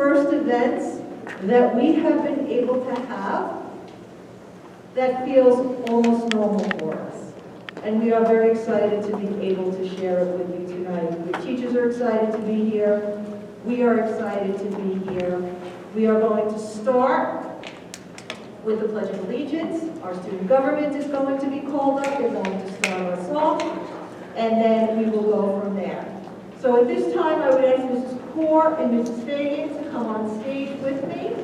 first events that we have been able to have that feels almost normal for us. And we are very excited to be able to share it with you tonight. The teachers are excited to be here. We are excited to be here. We are going to start with the Pledge of Allegiance. Our student government is going to be called up. They're going to start us off, and then we will go from there. So at this time, I would ask Mrs. Kaur and Mrs. Fagan to come on stage with me.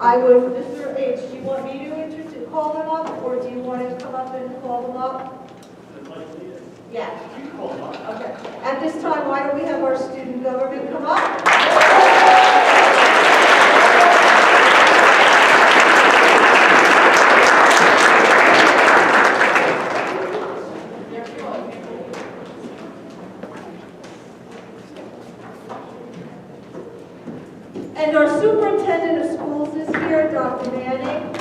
I would, Mr. H, do you want me to call them up, or do you want to come up and call them up? Yeah. You call them up. Okay. At this time, why don't we have our student government come up? And our superintendent of schools is here, Dr. Manning.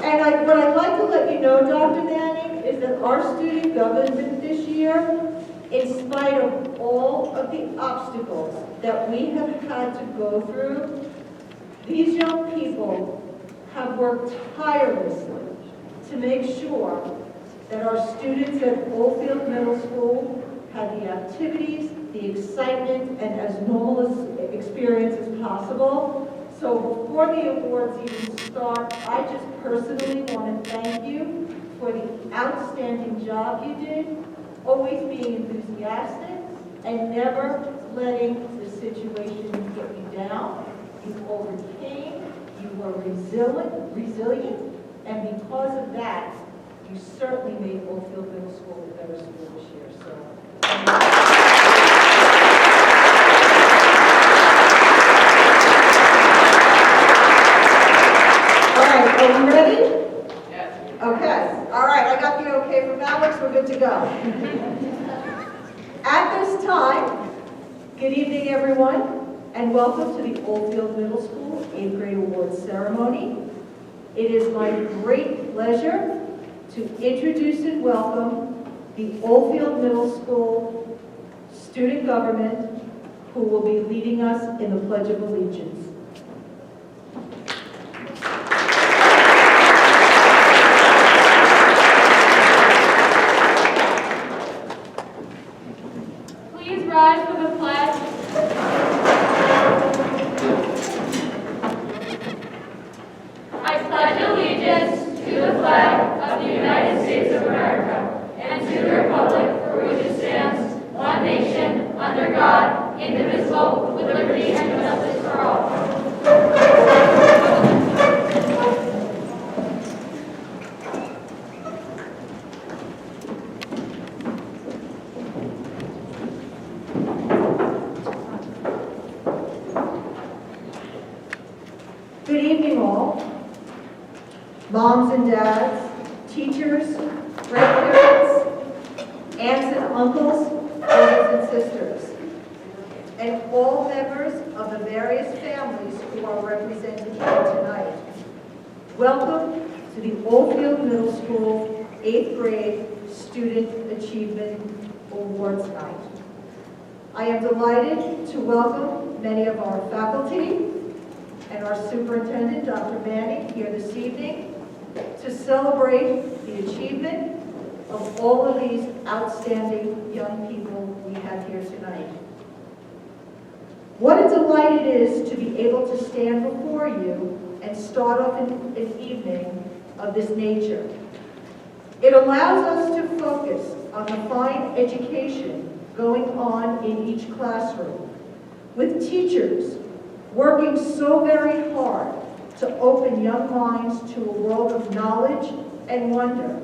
And what I'd like to let you know, Dr. Manning, is that our student government this year, in spite of all of the obstacles that we have had to go through, these young people have worked tirelessly to make sure that our students at Oldfield Middle School had the activities, the excitement, and as normal an experience as possible. So before the awards even start, I just personally want to thank you for the outstanding job you did, always being enthusiastic and never letting the situation get you down. You overcame, you were resilient, and because of that, you certainly made Oldfield Middle School a better school this year. So, all right, are we ready? Yes. Okay. All right, I got the okay from Alex. We're good to go. At this time, good evening, everyone, and welcome to the Oldfield Middle School 8th grade awards ceremony. It is my great pleasure to introduce and welcome the Oldfield Middle School student government who will be leading us in the Pledge of Allegiance. Please rise for the pledge. I pledge allegiance to the flag of the United States of America, and to the republic for which it stands, one nation, under God, indivisible, with liberty and justice for all. Good evening, all. Moms and dads, teachers, grandparents, aunts and uncles, brothers and sisters, and all members of the various families who are represented here tonight. Welcome to the Oldfield Middle School 8th grade Student Achievement Awards Night. I am delighted to welcome many of our faculty and our superintendent, Dr. Manning, here this evening to celebrate the achievement of all of these outstanding young people we have here tonight. What a delight it is to be able to stand before you and start off an evening of this nature. It allows us to focus on the fine education going on in each classroom, with teachers working so very hard to open young minds to a world of knowledge and wonder,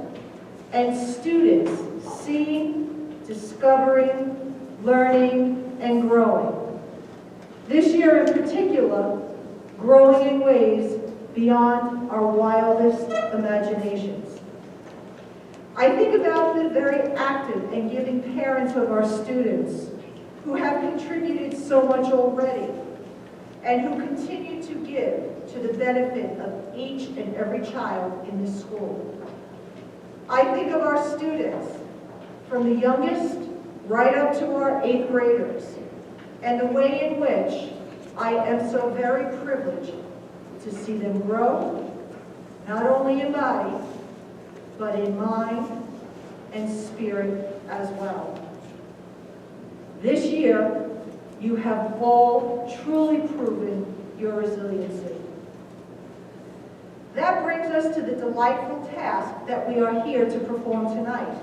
and students seeing, discovering, learning, and growing. This year in particular, growing in ways beyond our wildest imaginations. I think about the very active and giving parents of our students who have contributed so much already and who continue to give to the benefit of each and every child in this school. I think of our students, from the youngest right up to our 8th graders, and the way in which I am so very privileged to see them grow, not only in body, but in mind and spirit as well. This year, you have all truly proven your resiliency. That brings us to the delightful task that we are here to perform tonight.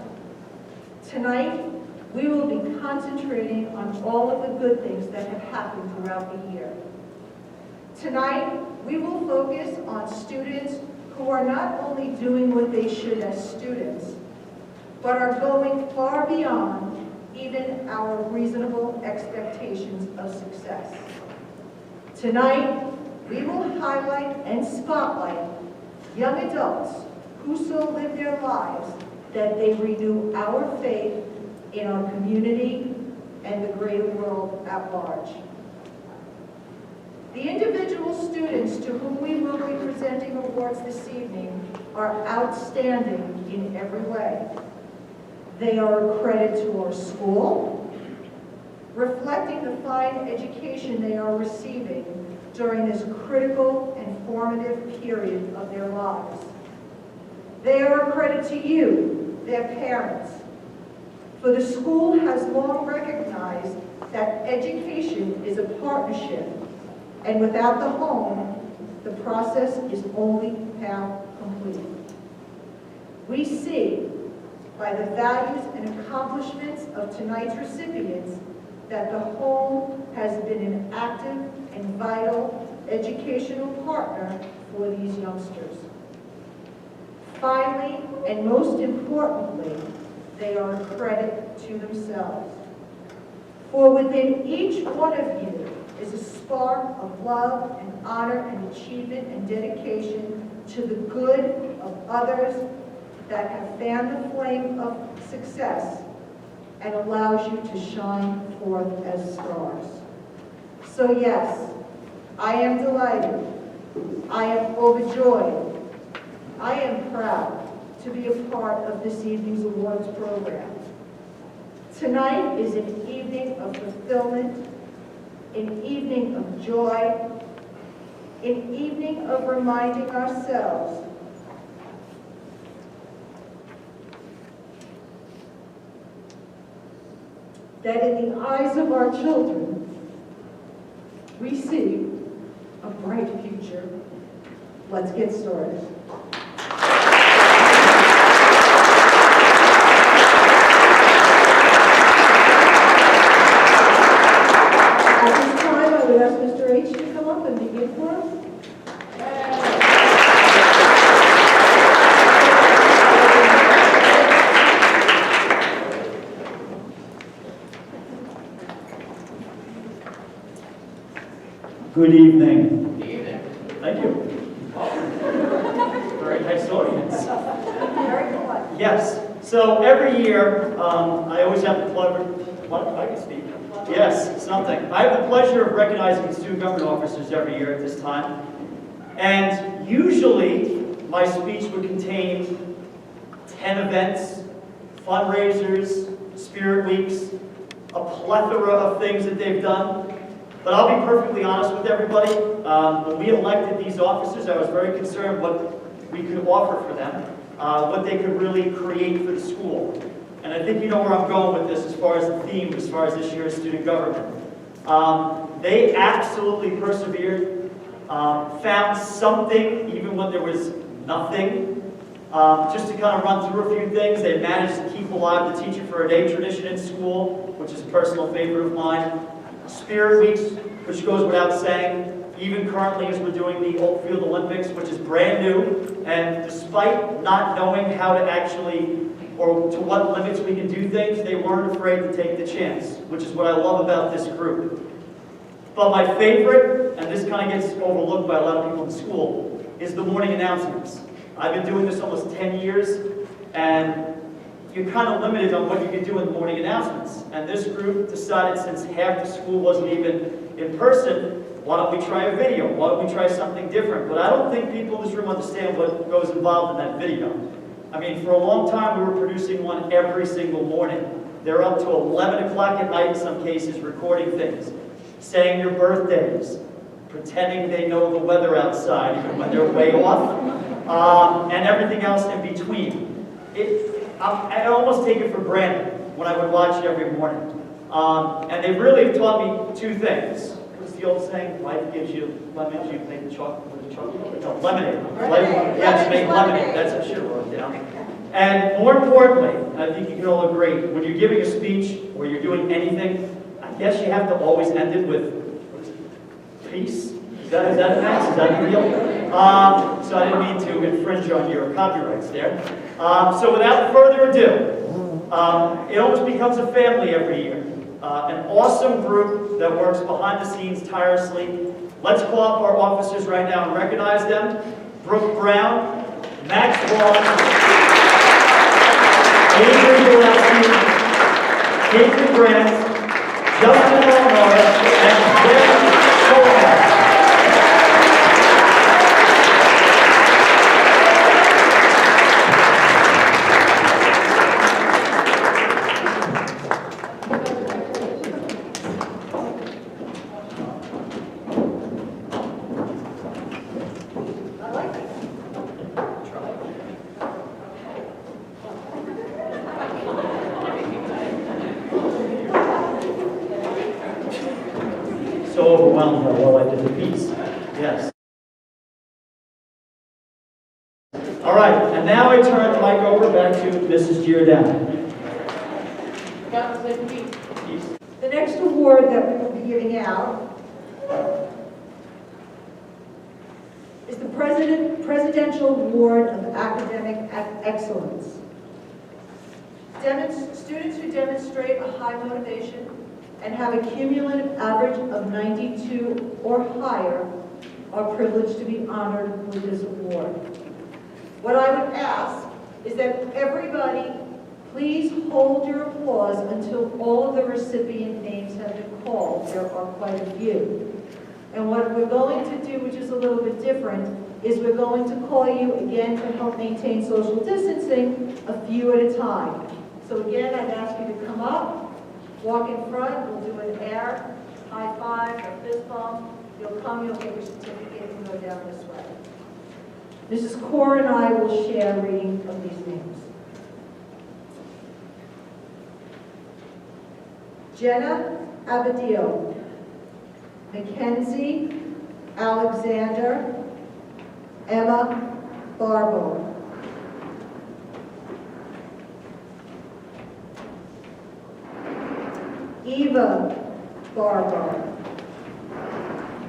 Tonight, we will be concentrating on all of the good things that have happened throughout the year. Tonight, we will focus on students who are not only doing what they should as students, but are going far beyond even our reasonable expectations of success. Tonight, we will highlight and spotlight young adults who so live their lives that they renew our faith in our community and the greater world at large. The individual students to whom we will be presenting awards this evening are outstanding in every way. They are a credit to our school, reflecting the fine education they are receiving during this critical and formative period of their lives. They are a credit to you, their parents, for the school has long recognized that education is a partnership, and without the home, the process is only half complete. We see by the values and accomplishments of tonight's recipients that the home has been an active and vital educational partner for these youngsters. Finally, and most importantly, they are a credit to themselves. For within each one of you is a spark of love and honor and achievement and dedication to the good of others that have fanned the flame of success and allows you to shine forth as stars. So yes, I am delighted. I am overjoyed. I am proud to be a part of this evening's awards program. Tonight is an evening of fulfillment, an evening of joy, an evening of reminding ourselves that in the eyes of our children, we see a bright future. Let's get started. At this time, I would ask Mr. H to come up and begin for us. Good evening. Good evening. Thank you. Very nice audience. Very polite. Yes. So every year, I always have the pleasure. What? I can speak. Yes, something. I have the pleasure of recognizing the student government officers every year at this time, and usually my speech would contain 10 events, fundraisers, spirit weeks, a plethora of things that they've done. But I'll be perfectly honest with everybody. When we elected these officers, I was very concerned what we could offer for them, what they could really create for the school. And I think you know where I'm going with this as far as the theme, as far as this year's student government. They absolutely persevered, found something even when there was nothing. Just to kind of run through a few things, they managed to keep alive the Teacher for a Day tradition in school, which is a personal favorite of mine. Spirit Weeks, which goes without saying, even currently as we're doing the Oldfield Olympics, which is brand new, and despite not knowing how to actually, or to what limits we can do things, they weren't afraid to take the chance, which is what I love about this group. But my favorite, and this kind of gets overlooked by a lot of people in school, is the morning announcements. I've been doing this almost 10 years, and you're kind of limited on what you can do in the morning announcements. And this group decided, since half the school wasn't even in person, why don't we try a video? Why don't we try something different? But I don't think people in this room understand what goes involved in that video. I mean, for a long time, we were producing one every single morning. They're up to 11 o'clock at night in some cases, recording things, saying your birthdays, pretending they know the weather outside, even when they're way off, and everything else in between. I almost take it for granted when I would watch it every morning. And they really have taught me two things. What's the old saying? Life gives you lemons, you make chocolate. No, lemonade. Yes, make lemonade. That's what I should have wrote down. And more importantly, I think you can all agree, when you're giving a speech or you're doing anything, I guess you have to always end it with peace. Is that Max? Is that the deal? So I didn't mean to infringe on your copyrights there. So without further ado, it almost becomes a family every year. An awesome group that works behind the scenes tirelessly. Let's call up our officers right now and recognize them. Brooke Brown, Max Vaughn, Adrian Gillespie, Caitlin Grant, Justin Walmart, and Jeff Solomon. So overwhelmed by what I did the piece. Yes. All right, and now I turn the mic over back to Mrs. Giordano. The next award that we will be giving out is the Presidential Award of Academic Excellence. Students who demonstrate a high motivation and have a cumulative average of 92 or higher are privileged to be honored with this award. What I would ask is that everybody please hold your applause until all of the recipient names have been called. There are quite a few. And what we're going to do, which is a little bit different, is we're going to call you again to help maintain social distancing, a few at a time. So again, I'd ask you to come up. Walk in front, we'll do an air, high five, or fist bump. You'll come, you'll get your certificate, and go down this way. Mrs. Kaur and I will share reading of these names. Jenna Abadil, Mackenzie Alexander, Emma Barbo. Eva Barber,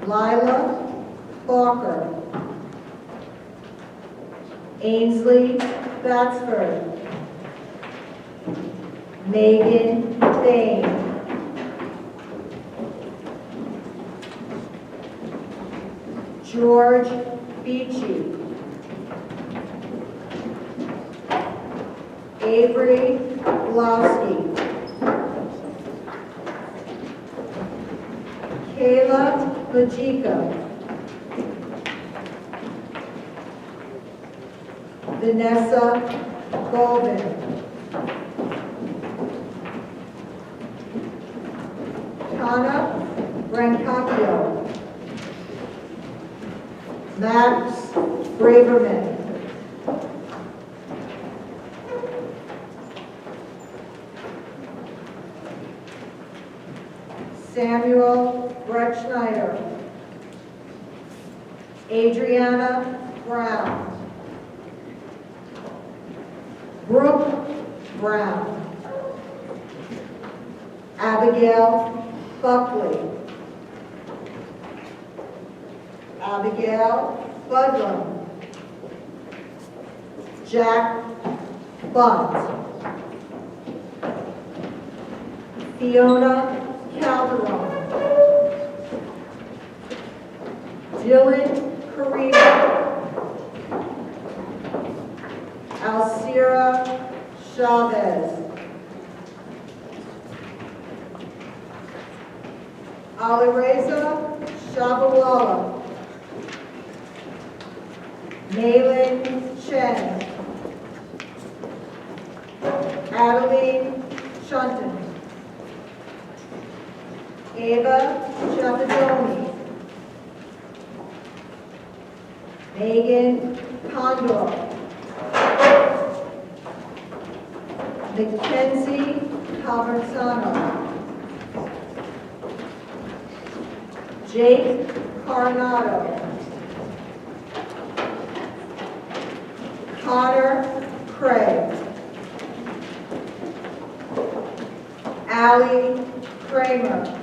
Lila Barker, Ainsley Batsford, Megan Bain, George Beachy, Avery Blowski, Kayla Majika, Vanessa Golden, Tana Brancacchio, Max Braverman, Samuel Brettschneider, Adriana Brown, Brooke Brown, Abigail Buckley, Abigail Budlum, Jack Bunt, Fiona Calderon, Dylan Carino, Alcira Chavez. Alireza Shabawala. Malin Chen. Adeline Shunton. Ava Chapadoni. Megan Condor. Mackenzie Calversano. Jake Coronado. Connor Craig. Allie Kramer.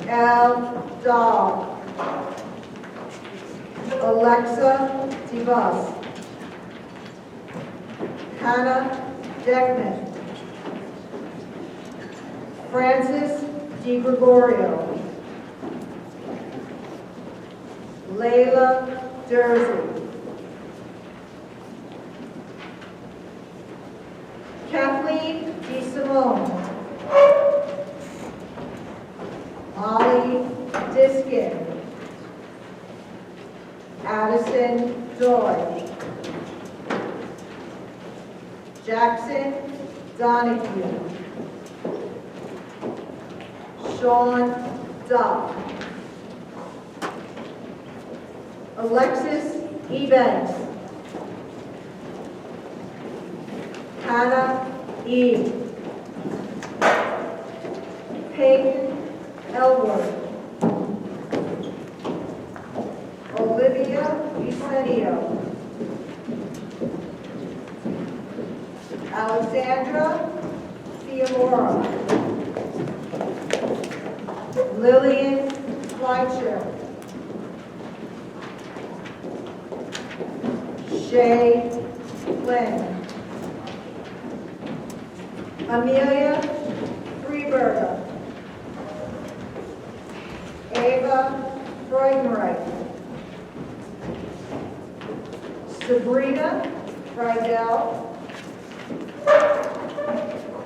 Al Dahl. Alexa DeVos. Hannah Deckman. Francis DiGregorio. Layla Dursey. Kathleen DeSimone. Molly Diskin. Addison Doyle. Jackson Donahue. Sean Duff. Alexis Evans. Hannah E. Peyton Elwood. Olivia Eusenio. Alexandra Theodora. Lillian Fleischer. Shay Flynn. Amelia Freeberger. Ava Freudenreich. Sabrina Friedel.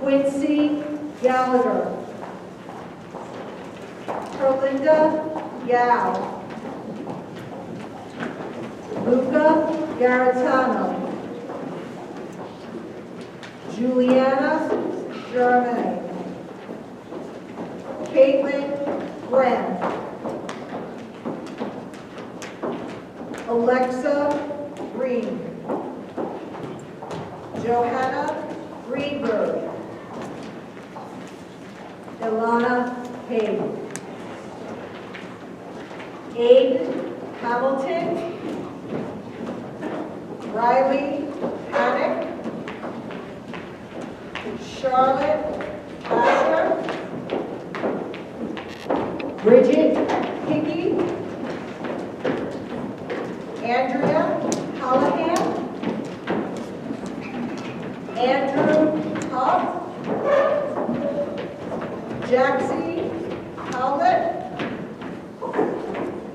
Quincy Gallagher. Perlinda Yao. Luca Garitano. Juliana Germain. Caitlin Gwen. Alexa Green. Johanna Greenberg. Ilana Hayes. Aiden Hamilton. Riley Panic. Charlotte Asher. Bridget Hickey. Andrea Callahan. Andrew Huff. Jaxie Howlett.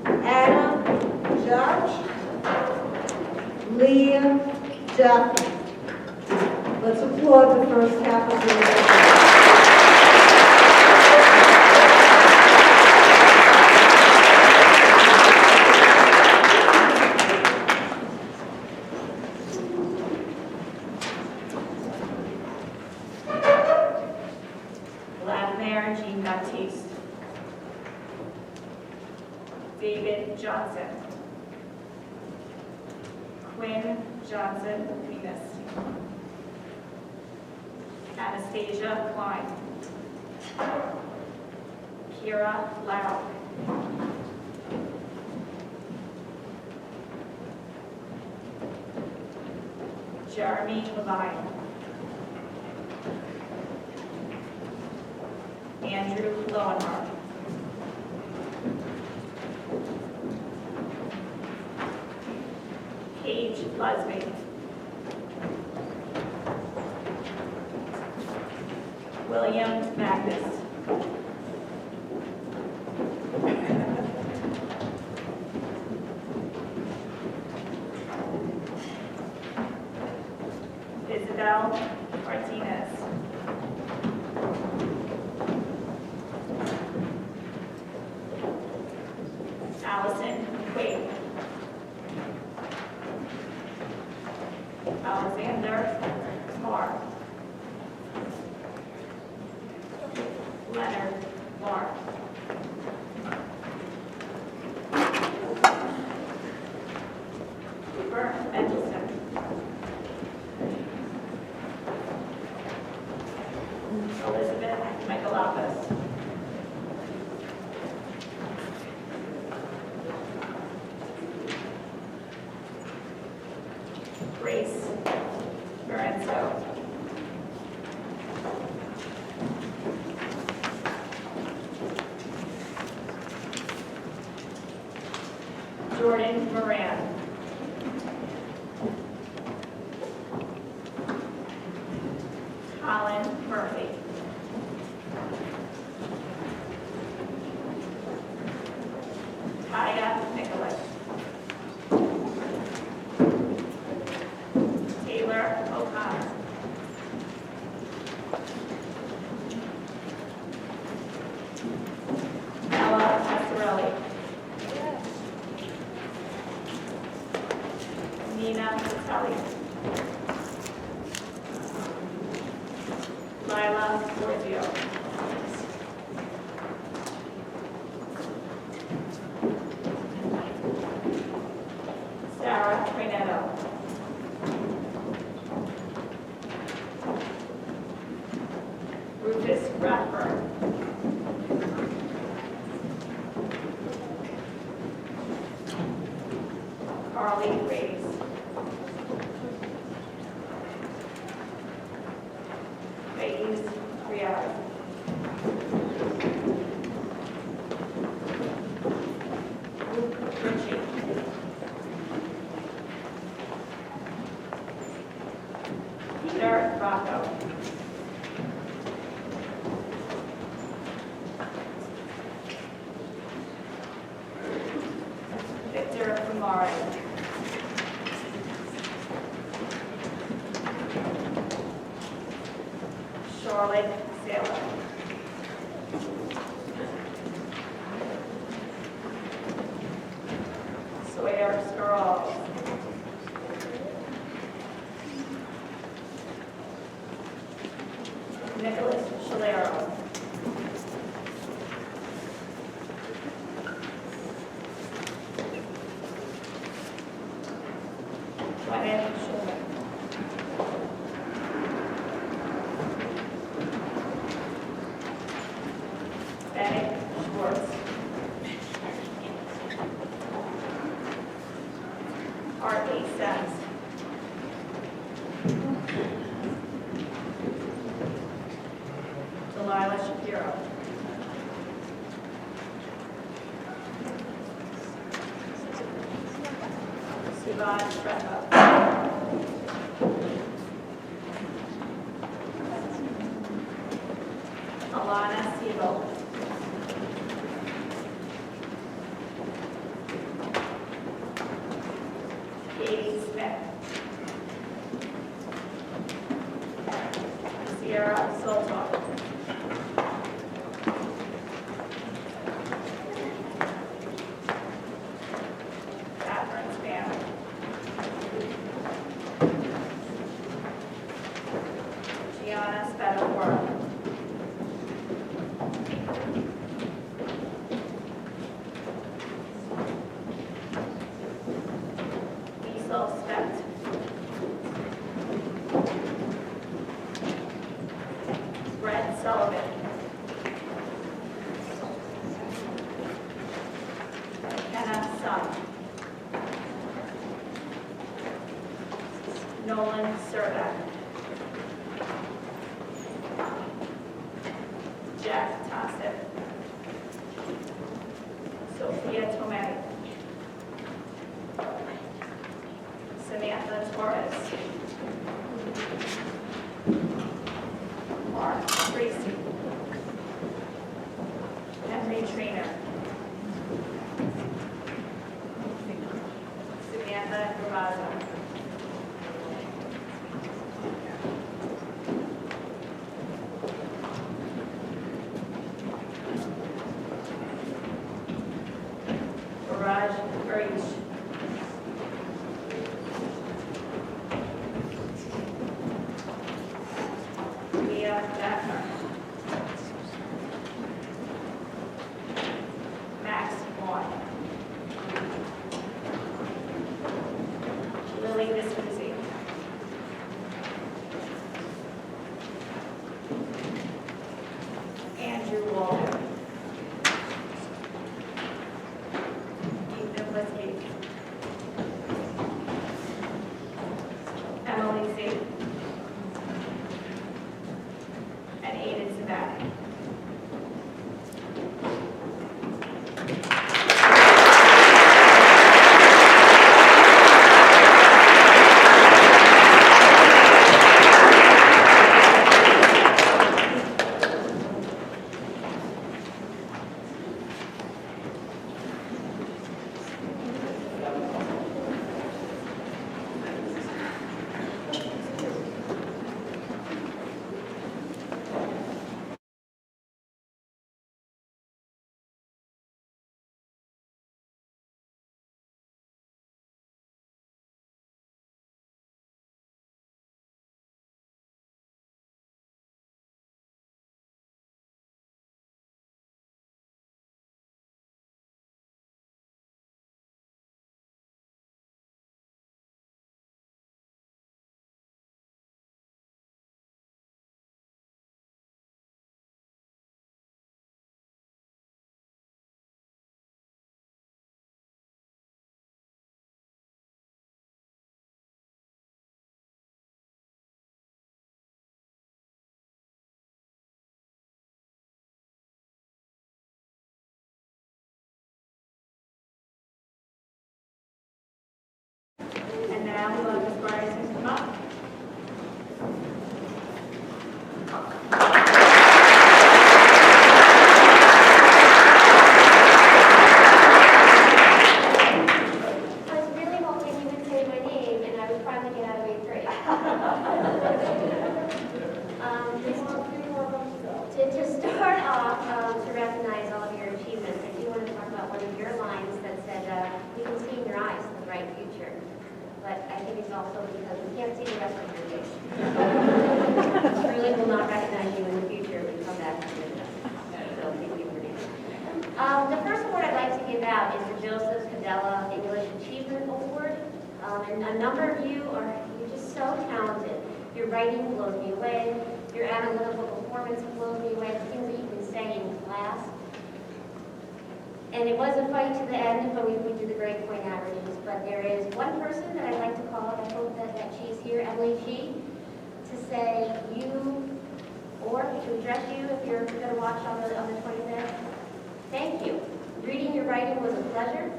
Anna Judge. Leah Jaffe. Let's applaud the first half of the Vladimir Jean-Baptiste. David Johnson. Quinn Johnson Venus. Anastasia Klein. Kira Lau. Jeremy Levine. Andrew Lowenmark. Paige Busby. William Magnus. Isabel Martinez. Allison Quaid. Alexander Marr. Leonard Marr. Cooper Edelson. Elizabeth Michaelopoulos. Grace Lorenzo. Jordan Moran. Colin Murphy. Kaya Nicholas. Taylor O'Connor. Ella Passarelli. Nina Vitelli. Lila Giorgio. Sarah Reynetto. Rufus Rathburn. Carly Reyes. Faiz Riyad. Luke Ritchie. Peter Rocco. Victor Kumari. Charlotte Saylor. Sawyer Scarall. Nicholas Shalero. Gwyneth Schulman. Bennett Schwartz. Hartley Sens. Delilah Shapiro. Sivan Shreka. Alana Siebel. Katie Smith. Sierra Soltau. Catherine Spanner. Gianna Spatafora. Liesl Spett. Brett Sullivan. Kenna Sun. Nolan Serdak. Jack Tossip. Sophia Tomei. Samantha Torres. Mark Tracy. Henry Trainer. Samantha Gravazza. Emily Visconti. Andrew Walden. Ethan Liskey. Emily C. And Aiden Sabati. And now we love Ms. Bryce to come up. I was really hoping you would say my name and I would finally get out of 8th grade. To start off, to recognize all of your achievements, I do want to talk about one of your lines that said, we can see in your eyes the bright future. But I think it's also because we can't see the rest of your face. Truly will not recognize you in the future when you come back to visit us. So thank you for that. The first award I'd like to give out is the Joseph Cadella English Achievement Award. And a number of you you're just so talented. Your writing blows me away. Your analytical performance blows me away. The things that you can say in class. And it was a fight to the end when we did the grade point averages. But there is one person that I'd like to call, I hope that she's here, Emily G, to say you, or to address you if you're going to watch on the 25th. Thank you. Reading your writing was a pleasure.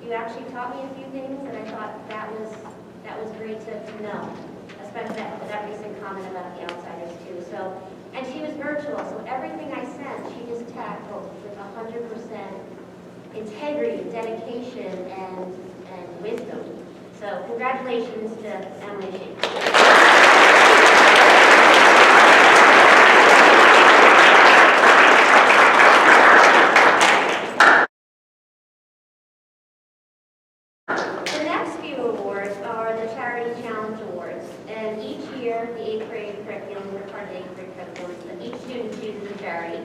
You actually taught me a few things, and I thought that was great to know, especially that recent comment about the outsiders too. So, and she was virtual, so everything I sent, she just tackled with 100% integrity, dedication, and wisdom. So congratulations to Emily G. The next few awards are the Charity Challenge Awards. And each year, the 8th grade curriculum, we're part of the 8th grade curriculum, so each student chooses a charity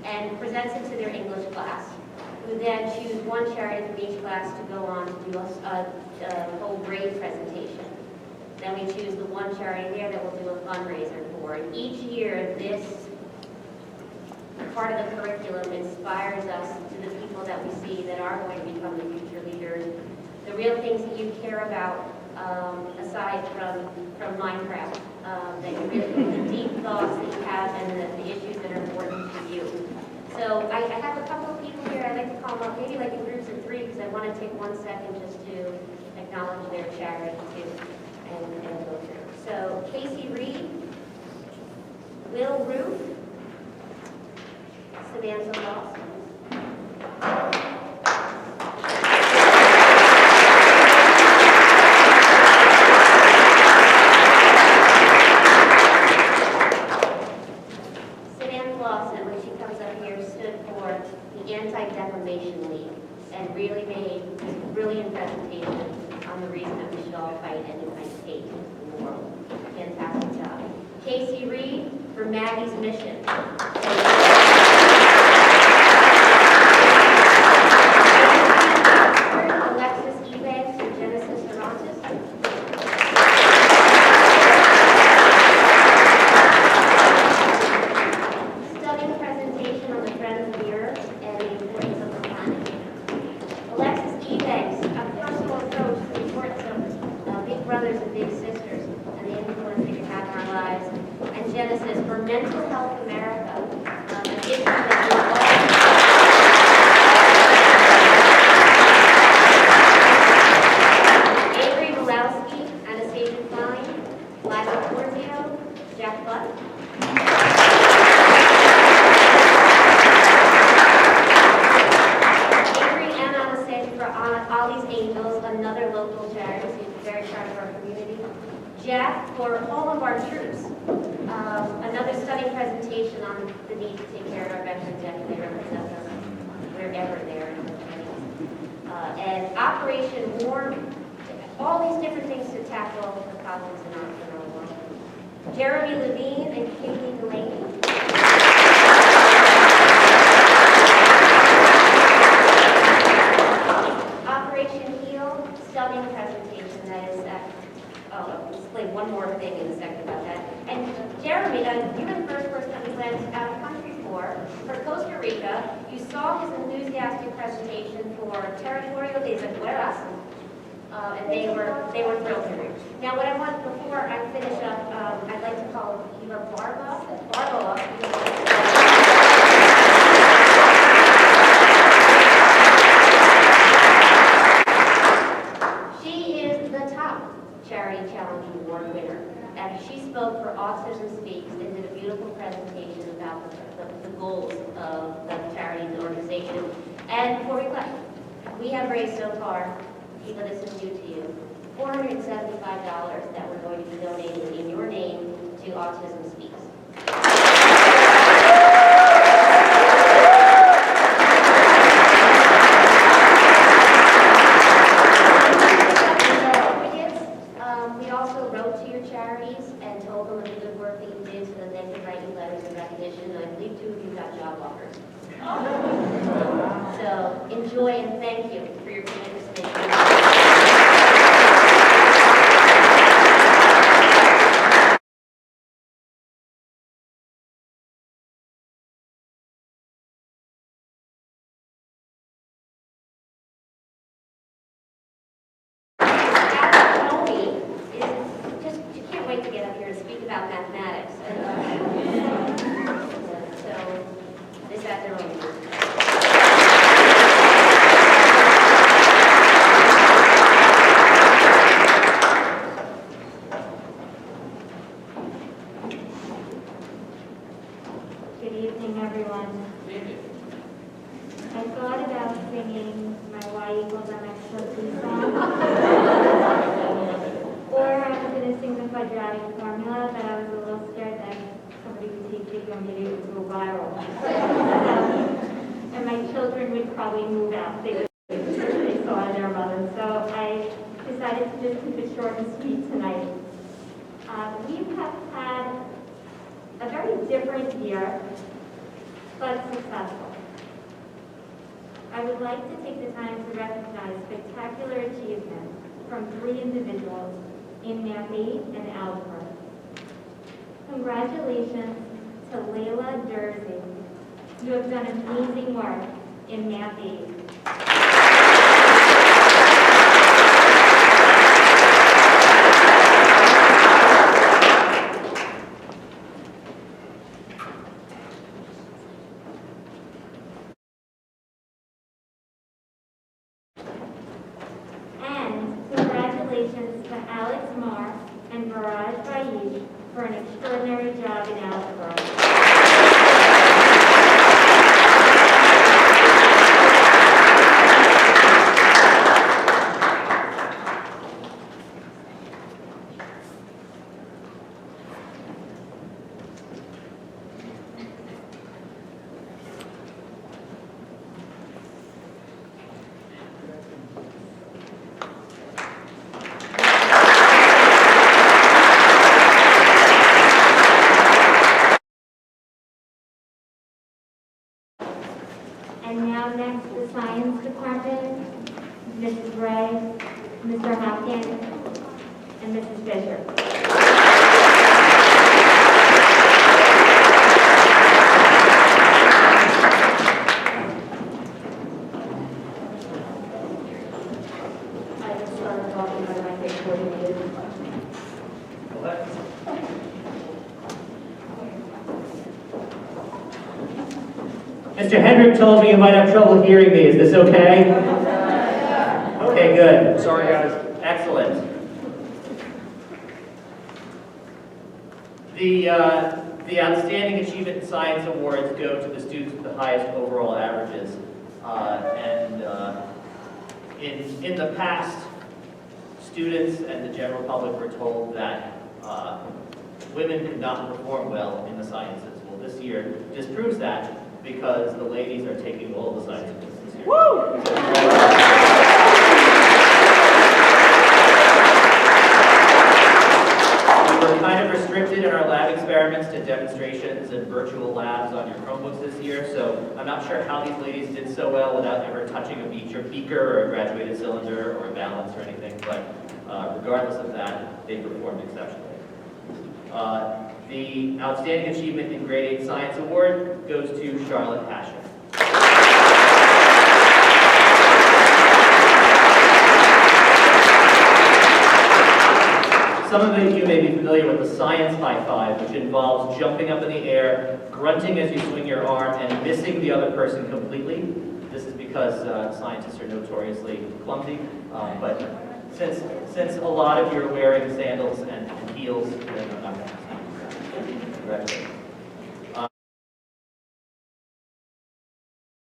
and presents it to their English class, who then choose one charity from each class to go on to do a whole grade presentation. Then we choose the one charity there that we'll do a fundraiser for. And each year, this part of the curriculum inspires us to the people that we see that are going to become the future leaders, the real things that you care about, aside from Minecraft, that you really, the deep thoughts that you have and the issues that are important to you. So I have a couple of people here. I'd like to call them up, maybe like in groups of 3, because I want to take 1 second just to acknowledge their charity too, and go through. So Casey Reed, Will Roof, Samantha Lawson, Anti-Defamation League, and really made a brilliant presentation on the reason that we should all fight any kind of hate in the world. Fantastic job. Casey Reed for Maggie's Mission. Alexis Ebanks for Genesis Torontis. brothers and big sisters and the influence they can have in our lives. And Genesis for Mental Health America, an issue that we're all... Avery Malowski, Anastasia Klein, Lila Porzio, Jack Butt. Ollie's Angels, another local charity, who's very proud of our community. Jack for all of our troops, another stunning presentation on the need to take care of our veterans after they represent us wherever they are in the country. And Operation Warm, all these different things to tackle the problems in our world. Jeremy Levine and Katie Delaney. Stunning presentation that is, I'll explain one more thing in a second about that. And Jeremy, you were the first person that we went out of country for Costa Rica. You saw his enthusiastic presentation for Territorial Days of Guerras, and they were thrilled to hear. Now what I want, before I finish up, I'd like to call Eva Barba up. Charity Challenge Award winner. And she spoke for Autism Speaks and did a beautiful presentation about the goals of the charity and the organization. And before we clap, we have raised so far, Eva, this is due to you, $475 that we're going to be donating in your name to Autism Speaks. We also wrote to your charities and told them of the good work that you did so that they could write you letters of recognition, and I believe 2 of you got job offers. So enjoy and thank you for your participation. To get up here to speak about mathematics. So, they sat their own. Good evening, everyone. I thought about singing my Y equals MX plus B song. Or I was going to sing the quadratic formula, but I was a little scared that somebody would take video and video would go viral. And my children would probably move out. They saw their mother. So I decided to just keep it short and sweet tonight. We have had a very different year, but successful. I would like to take the time to recognize spectacular achievement from 3 individuals in Math 8 and Algebra. Congratulations to Layla Dursey. You have done amazing work in Math 8. Congratulations to Alex Marr and Baraj Baish for an extraordinary job in algebra. And now next, the Science Department, Mrs. Ray, Mr. Hopkins, and Mrs. Fisher. I just started talking about my big coordinators. Mr. Hendrick told me you might have trouble hearing me. Is this okay? Okay, good. Sorry, guys. Excellent. The Outstanding Achievement in Science Awards go to the students with the highest overall averages. In the past, students and the general public were told that women could not perform well in the sciences. Well, this year disproves that because the ladies are taking all the sciences this year. Woo! We were kind of restricted in our lab experiments to demonstrations and virtual labs on your Chromebooks this year, so I'm not sure how these ladies did so well without ever touching a beaker or a graduated cylinder or a balance or anything, but regardless of that, they performed exceptionally. The Outstanding Achievement in Grade 8 Science Award goes to Charlotte Passion. Some of you may be familiar with the science high five, which involves jumping up in the air, grunting as you swing your arm, and missing the other person completely. This is because scientists are notoriously clumsy, but since a lot of you are wearing sandals and heels, then I'm not going to congratulations.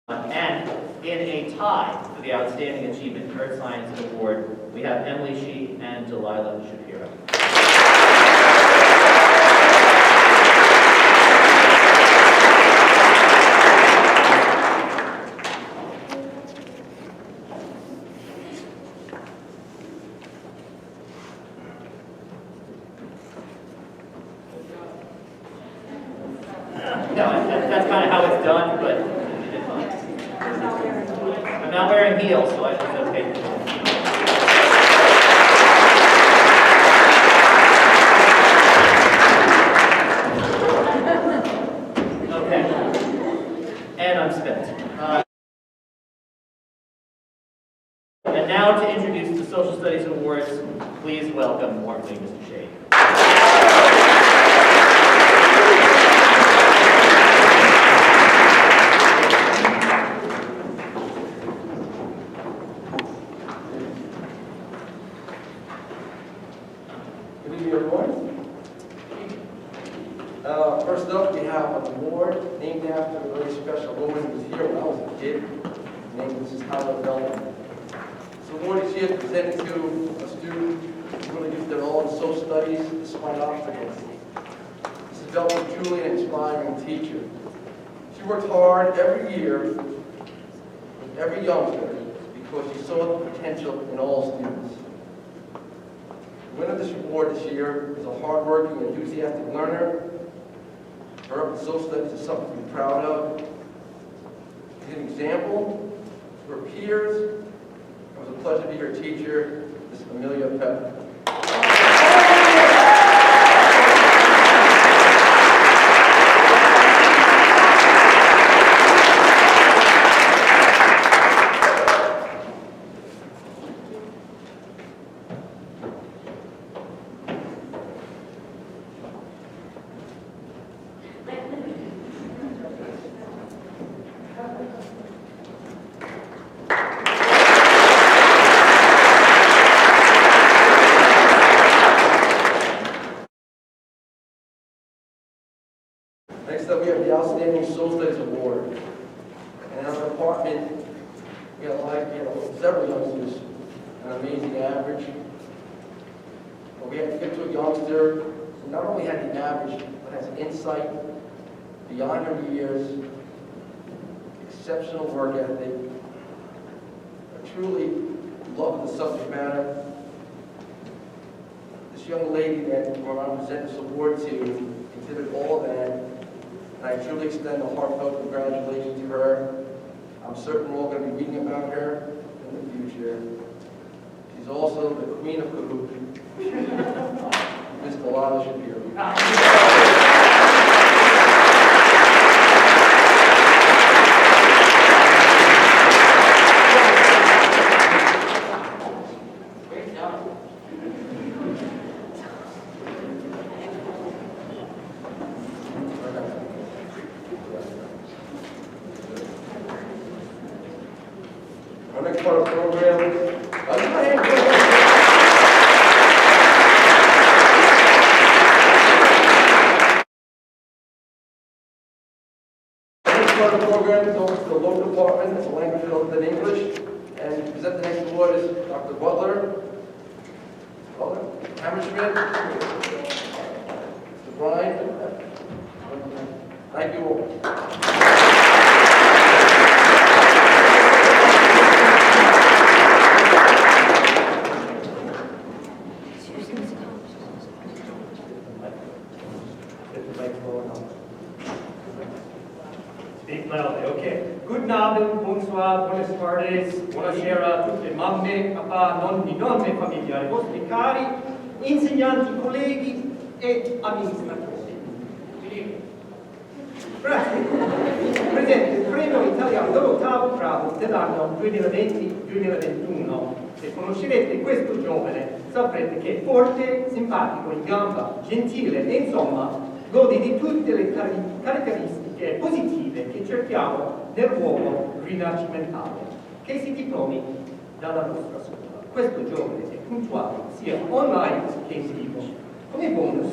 And in a tie for the Outstanding Achievement in Earth Science Award, we have Emily Sheik and Delilah Shapiro. No, that's kind of how it's done, but it's fine. I'm not wearing heels, so it's okay. Okay. And I'm spent. And now to introduce the Social Studies Awards, please welcome warmly Mr. Shade. Good evening, everyone. First up, we have an award named after a very special woman who was here when I was a kid. Her name is Mrs. Howard Bellman. This award is here presented to a student who really gives their all in social studies despite obstacles. Mrs. Bellman was truly an inspiring teacher. She worked hard every year with every youngster because she saw the potential in all students. The winner of this award this year is a hardworking, enthusiastic learner. Her up in social studies is something to be proud of. She's an example to her peers. It was a pleasure to be her teacher, Ms. Amelia Pepper. Next up, we have the Outstanding Social Studies Award. And in our department, we had several youngsters, an amazing average. But we had to get to a youngster who not only had the average, but has insight beyond her years, exceptional work ethic, a truly love of the subject matter. This young lady that we're going to present this award to exhibited all of that. And I truly extend a heartfelt congratulations to her. I'm certain we're all going to be reading about her in the future. She's also the queen of Kahoot, Ms. Delilah Shapiro. Great job. program goes to the local department of language other than English. And to present the next award is Dr. Butler, Hammerschmidt, Mr. Bryan. Thank you all. Speak loudly, okay. Good Abend, bonsoir, buenas tardes, buonasera a tutte mamme, papà, nonni, nonne, familiari, vostri cari, insegnanti, colleghi e amministratori. Grazie. Presente il premio italiano dell'ottavo grado dell'anno 2020-2021. Se conoscerete questo giovane, saprete che è forte, simpatico, in gamba, gentile e insomma gode di tutte le caratteristiche positive che cerchiamo nell'uomo rinascimentale, che si diplomi dalla nostra scuola. Questo giovane è puntuale, sia online che in vivo. Come bonus,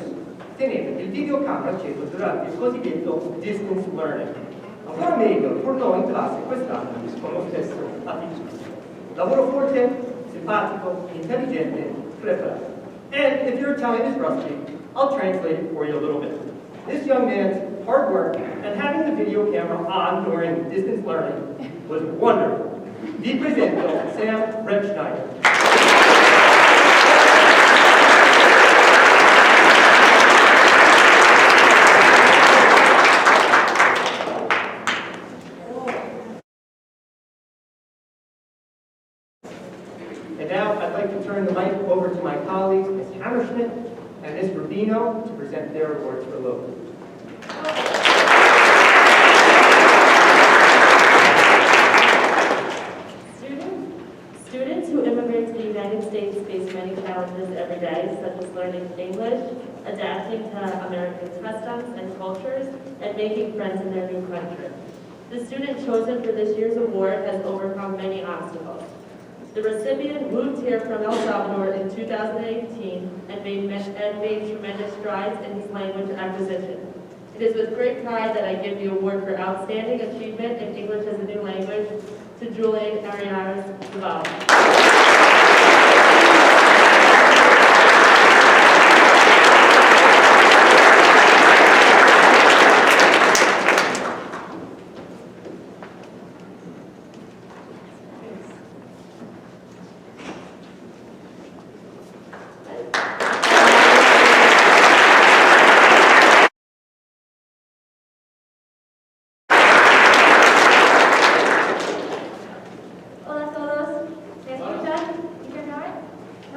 tenete il videocamera acceso durante il cosiddetto distance learning. Ancora meglio, tornò in classe quest'anno con lo stesso attitudine. Lavoro forte, simpatico, intelligente, preparato. And if your Italian is rusty, I'll translate it for you a little bit. This young man's hard work and having the video camera on during distance learning was wonderful. Vi presento Sam Remschneider. And now I'd like to turn the mic over to my colleagues, Ms. Hammerschmidt and Ms. Rubino, to present their awards for local. Students who immigrate to the United States face many challenges every day, such as learning English, adapting to American customs and cultures, and making friends in their new country. The student chosen for this year's award has overcome many obstacles. The recipient moved here from El Salvador in 2018 and made tremendous strides in his language acquisition. It is with great pride that I give the award for Outstanding Achievement in English as a New Language to Julian Arianes Duval. Hola a todos, ¿me escuchan?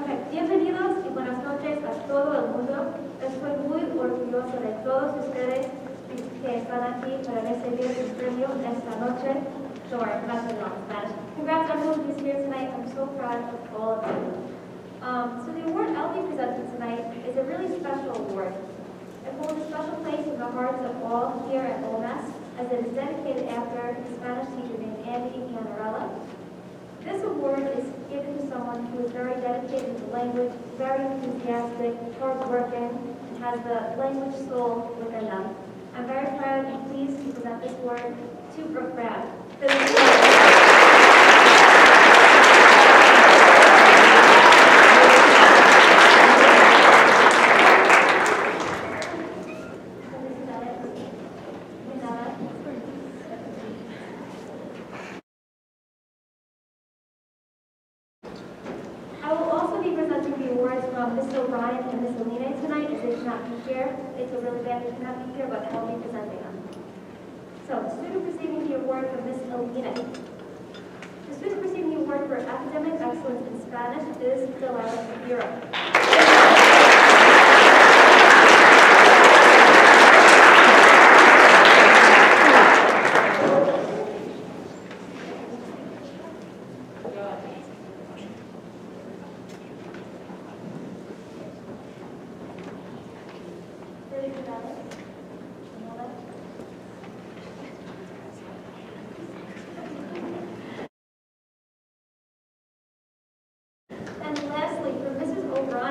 Okay. Bienvenidos y buenas noches a todo el mundo. Estoy muy orgulloso de todos ustedes que están aquí para recibir el premio esta noche. Sure, that's in Spanish. Congrats on everyone who's here tonight. I'm so proud of all of you. So the award I'll be presenting tonight is a really special award. It holds a special place in the hearts of all here at Ole Miss, as it is dedicated after a Spanish teacher named Andy Canarella. This award is given to someone who is very dedicated to language, very enthusiastic, hardworking, and has the language soul within them. I'm very proud and pleased to present this award to Brooke Brad. I will also be presenting the awards from Ms. O'Brien and Ms. Alina tonight, as they cannot be here. They feel really bad they cannot be here, but I will be presenting them. So, the student receiving the award from Ms. Alina. The student receiving the award for academic excellence in Spanish is Delilah Bureau. And lastly, for Mrs. O'Brien,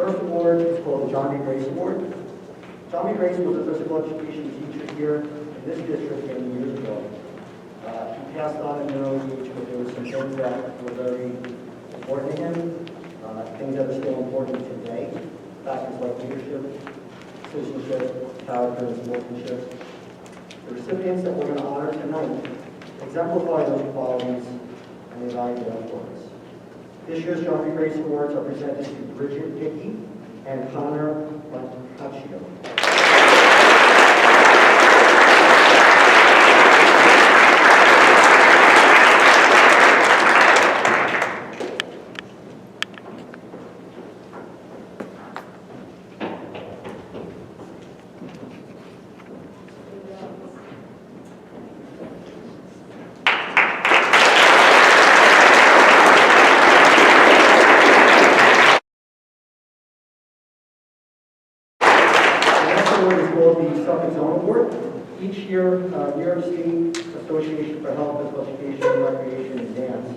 first award is called the John B. Grace Award. John B. Grace was a physical education teacher here in this district many years ago. He passed on in an early age, but there were some things that were very important to him, things that are still important today, factors like leadership, citizenship, character, and sportsmanship. The recipients that we're going to honor tonight exemplify those qualities and they value their importance. This year's John B. Grace Awards are presented to Bridget Hickey and Connor Montacchio. Each year, New York State Association for Health, Physical Education, and Recreation and Dance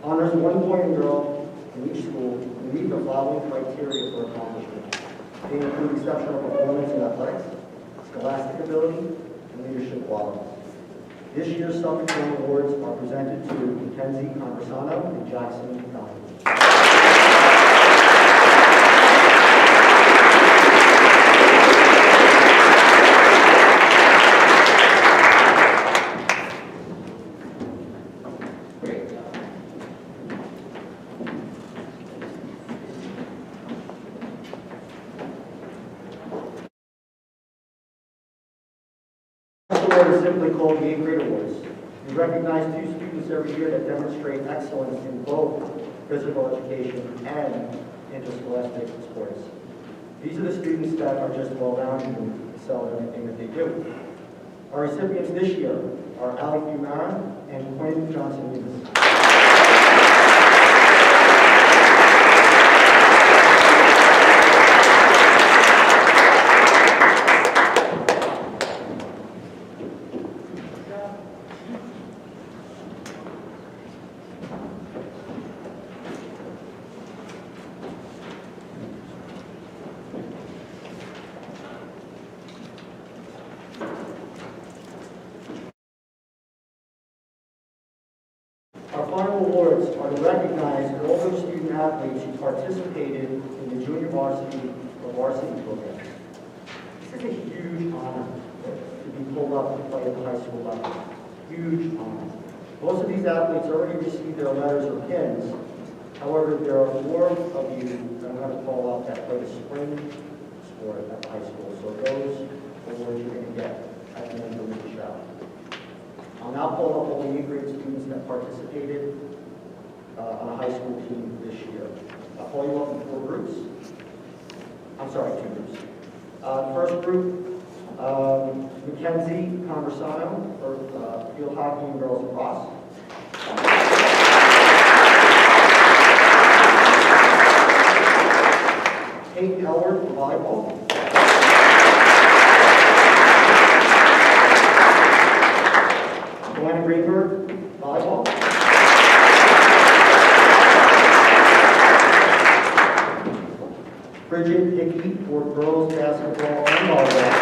honors one boy and girl in each school who meet the following criteria for accomplishment. They include exceptional performance in athletics, scholastic ability, and leadership qualities. This year's Suffolk Zone Awards are presented to Mackenzie Conversano and Jackson Donahue. Is simply called the 8th grade awards. We recognize 2 students every year that demonstrate excellence in both physical education and interscholastic sports. These are the students that are just well-rounded and excel in everything that they do. Our recipients this year are Ali Fumara and Quinn Johnson-Eavis. Our final awards are to recognize all those student athletes who participated in the junior varsity or varsity program. This is a huge honor to be pulled up to play at the high school level. Huge honor. Most of these athletes already received their letters or pins. However, there are 4 of you that I'm going to call out that play the spring sport at the high school. So those awards you're going to get at the end of the show. I'll now call up all the 8th grade students that participated on a high school team this year. I'll call you up in 4 groups. I'm sorry, 2 groups. First group, Mackenzie Conversano for field hockey and girls lacrosse. Kate Howard for volleyball. Joanna Greenberg, volleyball. Bridget Hickey for girls basketball and volleyball.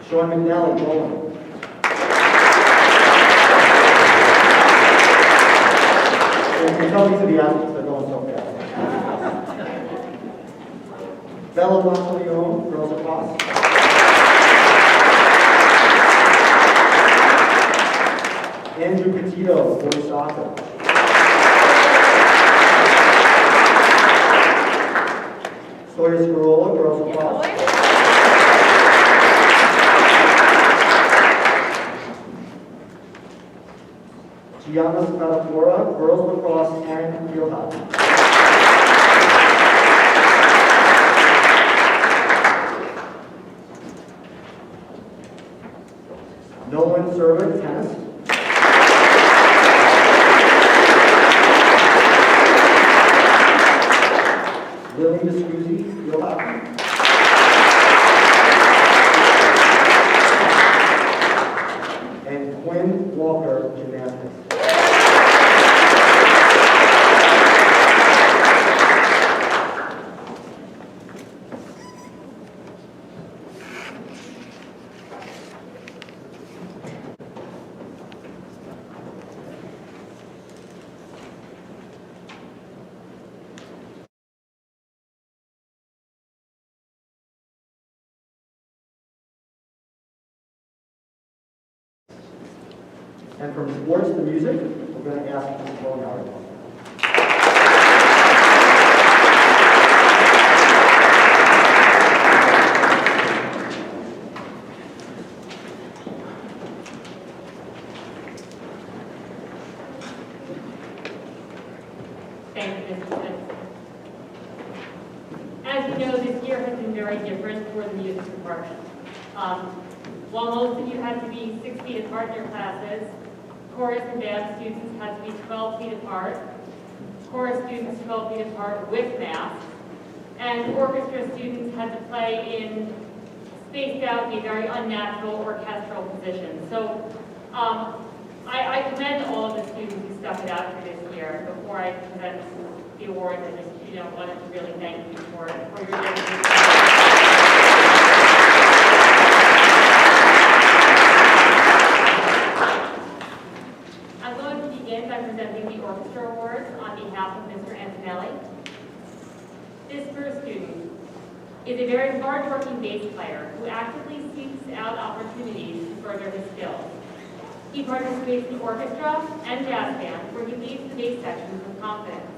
Sean McNally, bowling. You can tell these are the athletes that are going so fast. Bella Monteleone, girls lacrosse. Andrew Petito, boys soccer. Sawyer Scarola, girls lacrosse. Gianna Spadafora, girls lacrosse and field hockey. Nolan Servant, tennis. Lily Discuzzi, field hockey. And Quinn Walker, gymnastics. And from sports to music, we're going to ask Mr. Bowenhauer. Thank you, Mr. Smith. As you know, this year has been very different for the music department. While most of you had to be 6 feet apart in your classes, chorus and band students had to be 12 feet apart, chorus students 12 feet apart with masks, and orchestra students had to play in spaced out, in a very unnatural orchestral position. So I commend all of the students who stuck it out for this year. Before I present the awards, I just wanted to really thank you for your dedication. I'm going to begin by presenting the orchestra awards on behalf of Mr. Antonelli. This first student is a very hard-working bass player who actively seeks out opportunities to further his skills. He participates in orchestra and jazz band, where he leads the bass sections with confidence.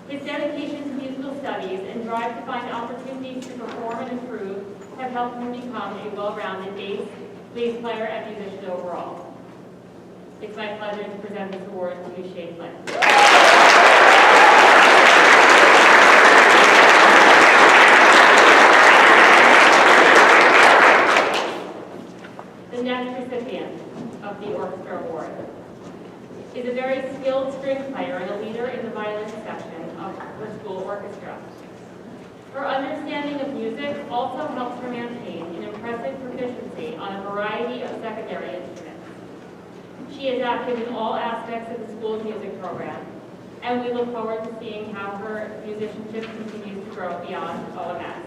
His dedication to musical studies and drive to find opportunities to perform and improve have helped him become a well-rounded bass player and musician overall. It's my pleasure to present this award to Shane Flynn. The next recipient of the orchestra award is a very skilled string player and a leader in the violin section of her school orchestra. Her understanding of music also helps her maintain an impressive proficiency on a variety of secondary instruments. She is active in all aspects of the school's music program, and we look forward to seeing how her musicianship continues to grow beyond OMS.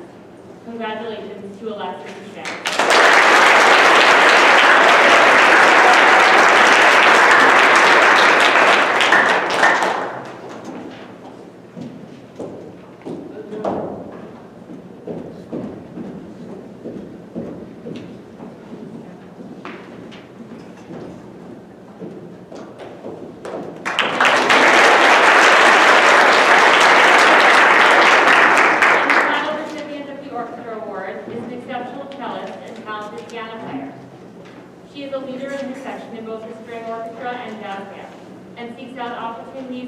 Congratulations to Alexis Duchesne.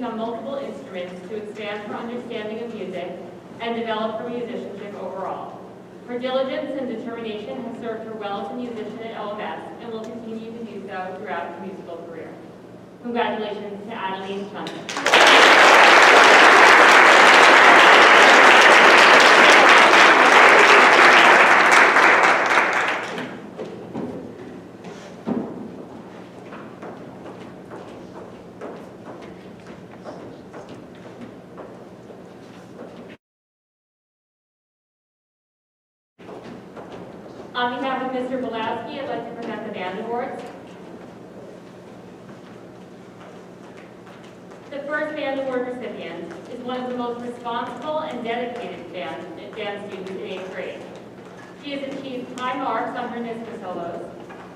On multiple instruments to expand her understanding of music and develop her musicianship overall. Her diligence and determination have served her well as a musician at OMS and will continue to do so throughout her musical career. Congratulations to Adeline Chunson. On behalf of Mr. Belowski, I'd like to present the band awards. The first band award recipient is one of the most responsible and dedicated band students in 8th grade. She has achieved high marks on her NISCA solos,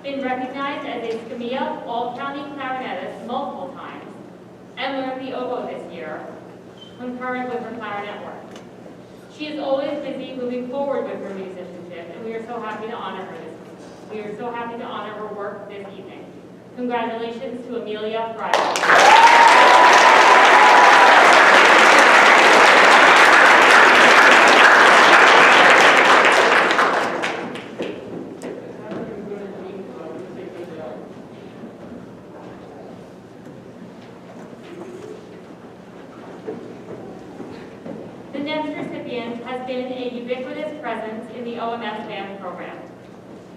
been recognized as a SCMEA All-County clarinetist multiple times, and learned the oboe this year, concurrent with her clarinet work. She is always busy moving forward with her musicianship, and we are so happy to honor her work this evening. Congratulations to Amelia Friday. The next recipient has been a ubiquitous presence in the OMS band program.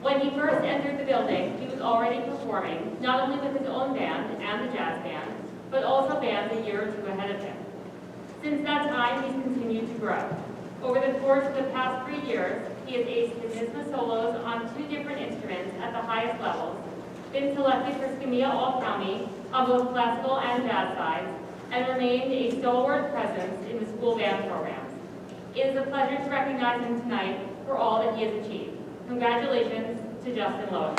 When he first entered the building, he was already performing, not only with his own band and the jazz band, but also bands a year or two ahead of him. Since that time, he's continued to grow. Over the course of the past 3 years, he has aced his NISCA solos on 2 different instruments at the highest levels, been selected for SCMEA All-County on both classical and jazz sides, and remained a stalwart presence in the school band programs. It is a pleasure to recognize him tonight for all that he has achieved. Congratulations to Justin Lois.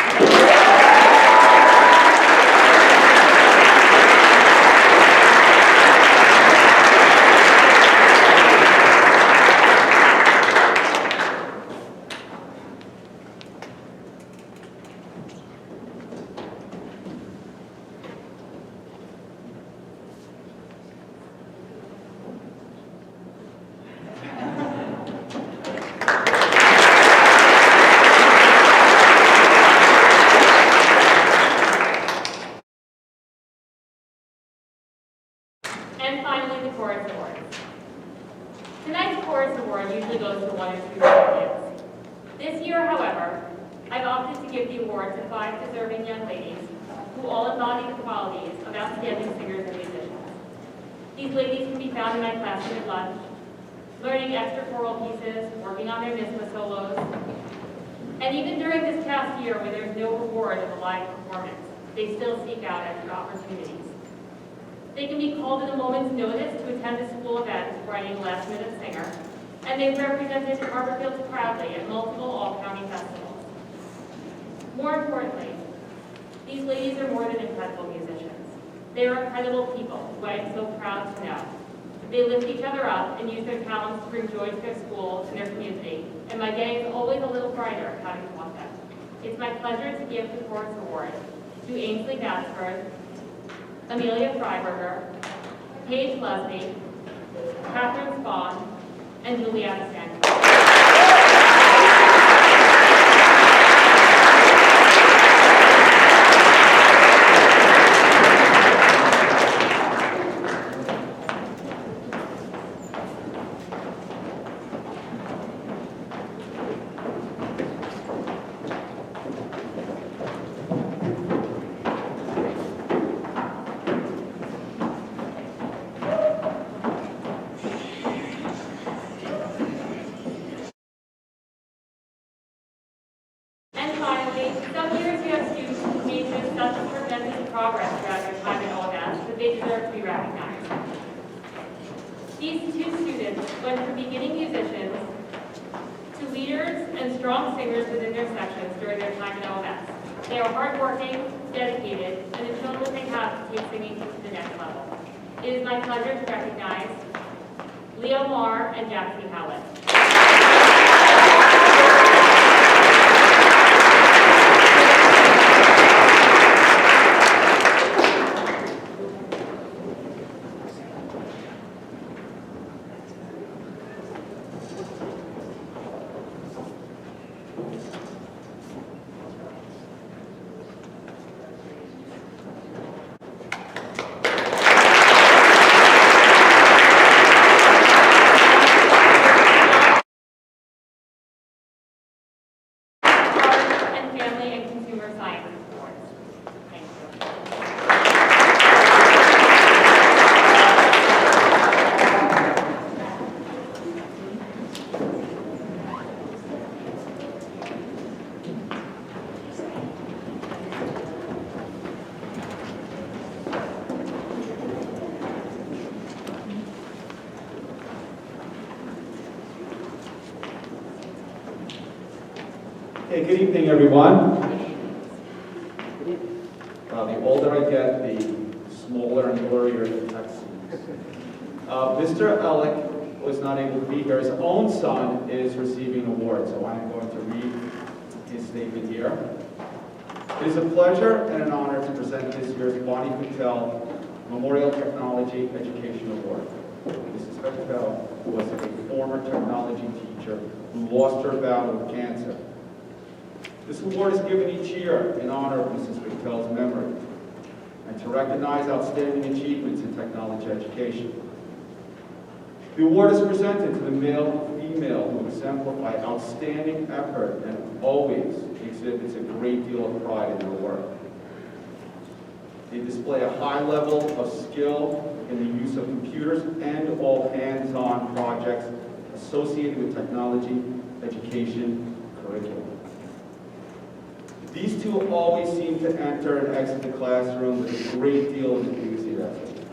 And finally, the Chorus Awards. Tonight's Chorus Award usually goes to 1 or 2 recipients. This year, however, I've opted to give the award to 5 deserving young ladies who all embody the qualities of outstanding singers and musicians. These ladies can be found in my classroom at lunch, learning extra choral pieces, working on their NISMA solos, and even during this past year where there's no reward in a live performance, they still seek out extra opportunities. They can be called at a moment's notice to attend a school event for any last-minute singer, and they've represented Harborfield proudly at multiple all-county festivals. More importantly, these ladies are more than incredible musicians. They are incredible people who I am so proud to know. They lift each other up and use their talents to bring joy to their school and their community, and my day is always a little brighter having taught them. It's my pleasure to give the Chorus Award to Ainsley Gatsford, Amelia Freiberger, Paige Leslie, Catherine Spawn, and Juliana Stanford. And finally, some years you have students who made just such tremendous progress throughout their time at OMS that they deserve to be recognized. These 2 students went from beginning musicians to leaders and strong singers within their sections during their time at OMS. They are hardworking, dedicated, and have shown what they have to take singing to the next level. It is my pleasure to recognize Leo Marr and Jackson Howlett. Hey, good evening, everyone. The older I get, the smaller and blurrier the text seems. Mr. Ellick was not able to be here. His own son is receiving an award, so I am going to read his statement here. It is a pleasure and an honor to present this year's Bonnie Patel Memorial Technology Education Award. Mrs. Patel was a former technology teacher who lost her battle with cancer. This award is given each year in honor of Mrs. Patel's memory and to recognize outstanding achievements in technology education. The award is presented to the male and female who exemplify outstanding effort and always exhibits a great deal of pride in their work. They display a high level of skill in the use of computers and all hands-on projects associated with technology education curriculum. These two always seem to enter and exit the classroom with a great deal of enthusiasm.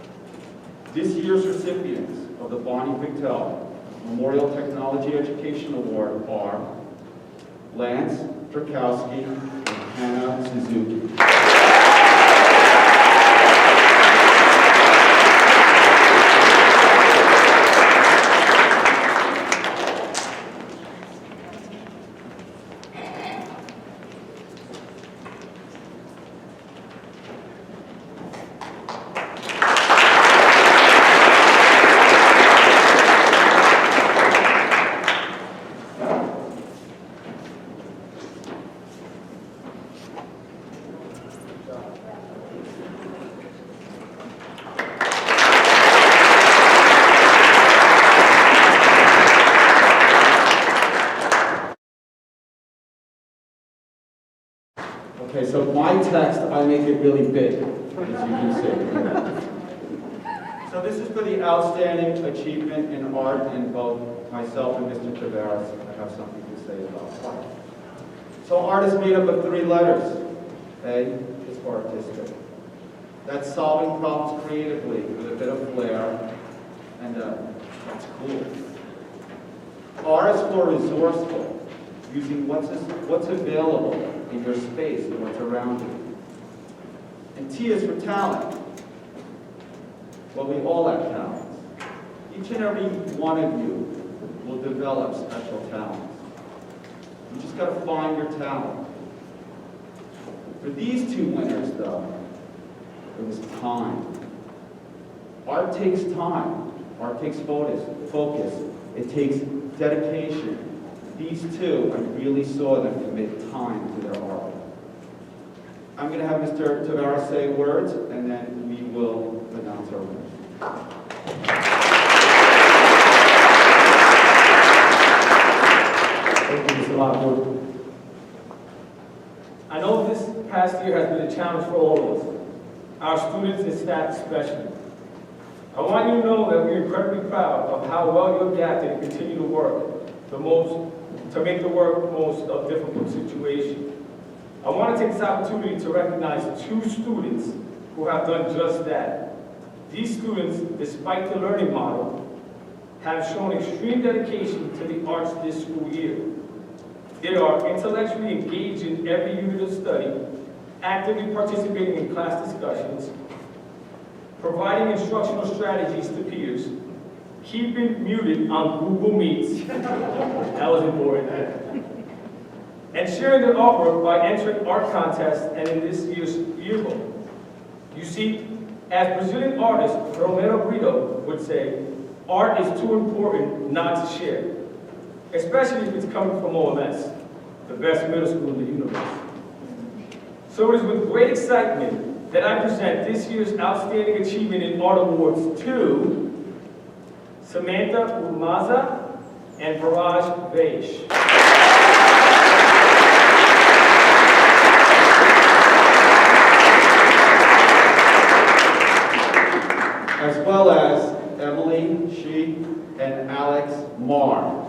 This year's recipients of the Bonnie Patel Memorial Technology Education Award are Lance Drakowski and Hannah Suzuki. make it really big, as you can see. So this is for the outstanding achievement in art, and both myself and Mr. Tavares have something to say about art. So art is made up of 3 letters. A is for artistic. That's solving problems creatively with a bit of flair, and that's cool. R is for resourceful, using what's available in your space and what's around you. And T is for talent. Well, we all have talents. Each and every one of you will develop special talents. You just got to find your talent. For these 2 winners, though, it was time. Art takes time. Art takes focus. It takes dedication. These 2, I really saw them commit time to their art. I'm going to have Mr. Tavares say words, and then we will announce our winners. Thank you, Mr. Lockwood. I know this past year has been a challenge for all of us, our students and staff especially. I want you to know that we're incredibly proud of how well you adapted and continue to work to make the work most of difficult situations. I want to take this opportunity to recognize 2 students who have done just that. These students, despite the learning model, have shown extreme dedication to the arts this school year. They are intellectually engaged in every unit of study, actively participating in class discussions, providing instructional strategies to peers, keeping muted on Google Meets, that was important, and sharing their artwork by entering art contests and in this year's yearbook. You see, as Brazilian artist Romero Brito would say, art is too important not to share, especially if it's coming from OMS, the best middle school in the universe. So it is with great excitement that I present this year's Outstanding Achievement in Art Awards to Samantha Umaza and Viraj Vaish. As well as Emily Shi and Alex Marr.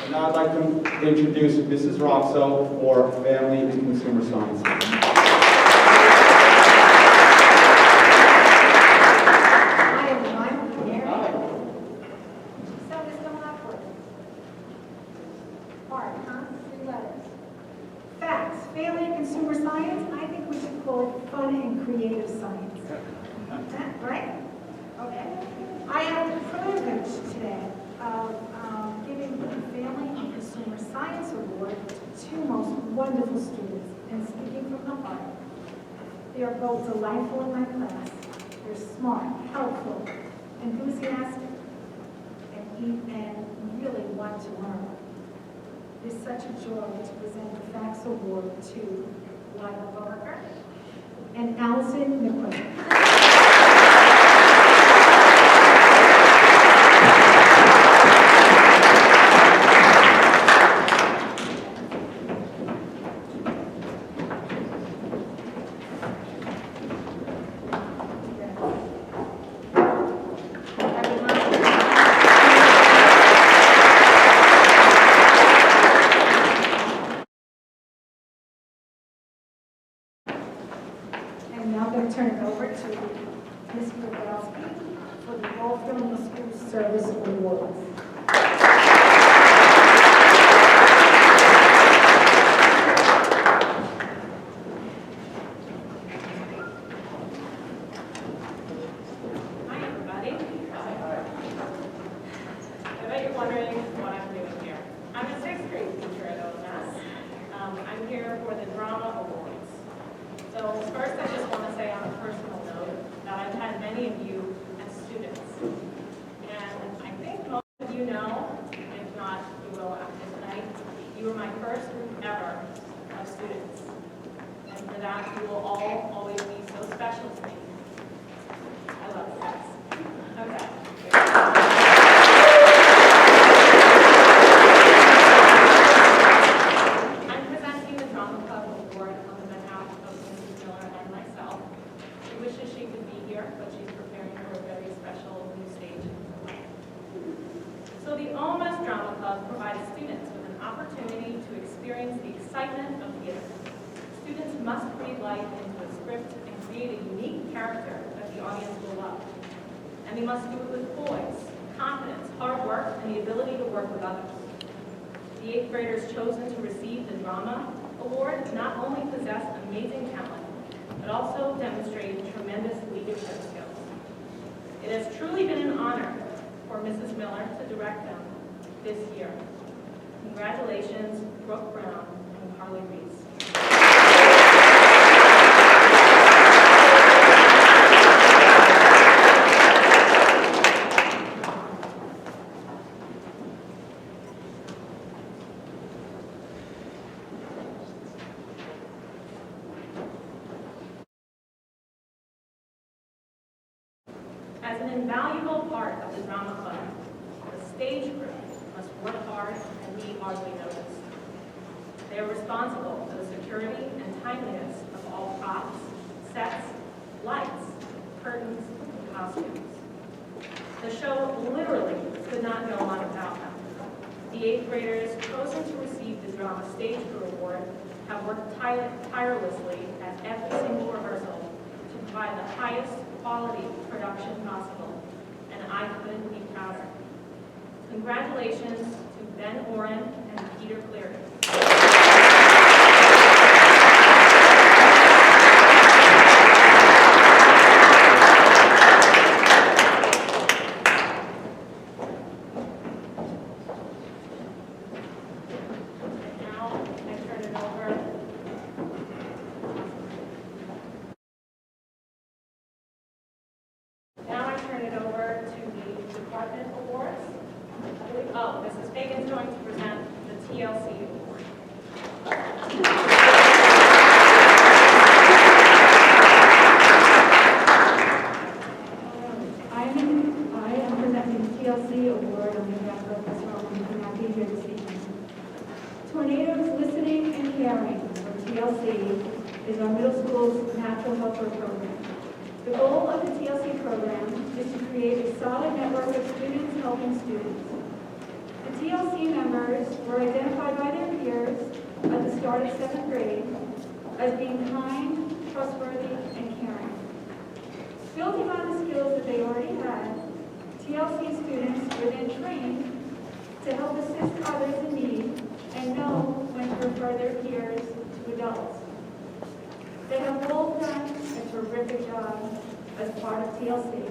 And now I'd like to introduce Mrs. Roxo for Family and Consumer Science. Hi, everyone. Here. So, Mr. Lockwood. Art, huh? 3 letters. Facts. Family and consumer science. I think we should call it fun and creative science. Right? Okay. I have the privilege today of giving the Family and Consumer Science Award to 2 most wonderful students. And speaking from the heart, they are both delightful in my class. They're smart, helpful, enthusiastic, and really want to learn. It's such a joy to present the Facts Award to Lila Barker and Allison McQueen. And now I'm going to turn it over to Ms. Grabowski for the Oldfield School Service Awards. Hi, everybody. I bet you're wondering what I'm doing here. I'm a many of you as students. And I think most of you know, if not, you will after tonight, you were my first group ever of students. And for that, you will all always be so special to me. I love you guys. Okay. I'm presenting the Drama Club Award on behalf of Mrs. Miller and myself. She wishes she could be here, but she's preparing for a very special new stage in her life. So the OMS Drama Club provides students with an opportunity to experience the excitement of theater. Students must breathe life into a script and create a unique character that the audience will love. And they must do it with poise, confidence, hard work, and the ability to work with others. The 8th graders chosen to receive the Drama Award not only possess amazing talent, but also demonstrate tremendous leadership skills. It has truly been an honor for Mrs. Miller to direct them this year. Congratulations, Brooke Brown and Carly Reese. As an invaluable part of the Drama Club, the stage crew must work hard and be hardly noticed. They are responsible for the security and timeliness of all props, sets, lights, curtains, and costumes. The show literally could not go on without them. The 8th graders chosen to receive the Drama Stage Crew Award have worked tirelessly at every single rehearsal to provide the highest quality production possible, and I couldn't be prouder. Congratulations to Ben Oren and Peter Cleary. Now I turn it over to the department awards. Oh, Mrs. Fagan's going to present the TLC award. I am presenting the TLC award on behalf of Ms. Roman, who cannot be here this evening. Tornadoes Listening and Caring, or TLC, is our middle school's natural helper program. The goal of the TLC program is to create a solid network of students helping students. The TLC members were identified by their peers at the start of 7th grade as being kind, trustworthy, and caring. Building on the skills that they already had, TLC students were then trained to help assist others in need and know when to refer their peers to adults. They have all done a terrific job as part of TLC.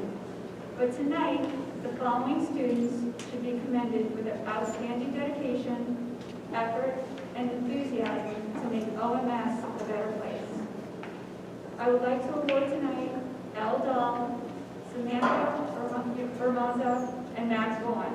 But tonight, the following students should be commended for their outstanding dedication, effort, and enthusiasm to make OMS a better place. I would like to award tonight Elle Dahl, Samantha Vermaza, and Max Vaughn.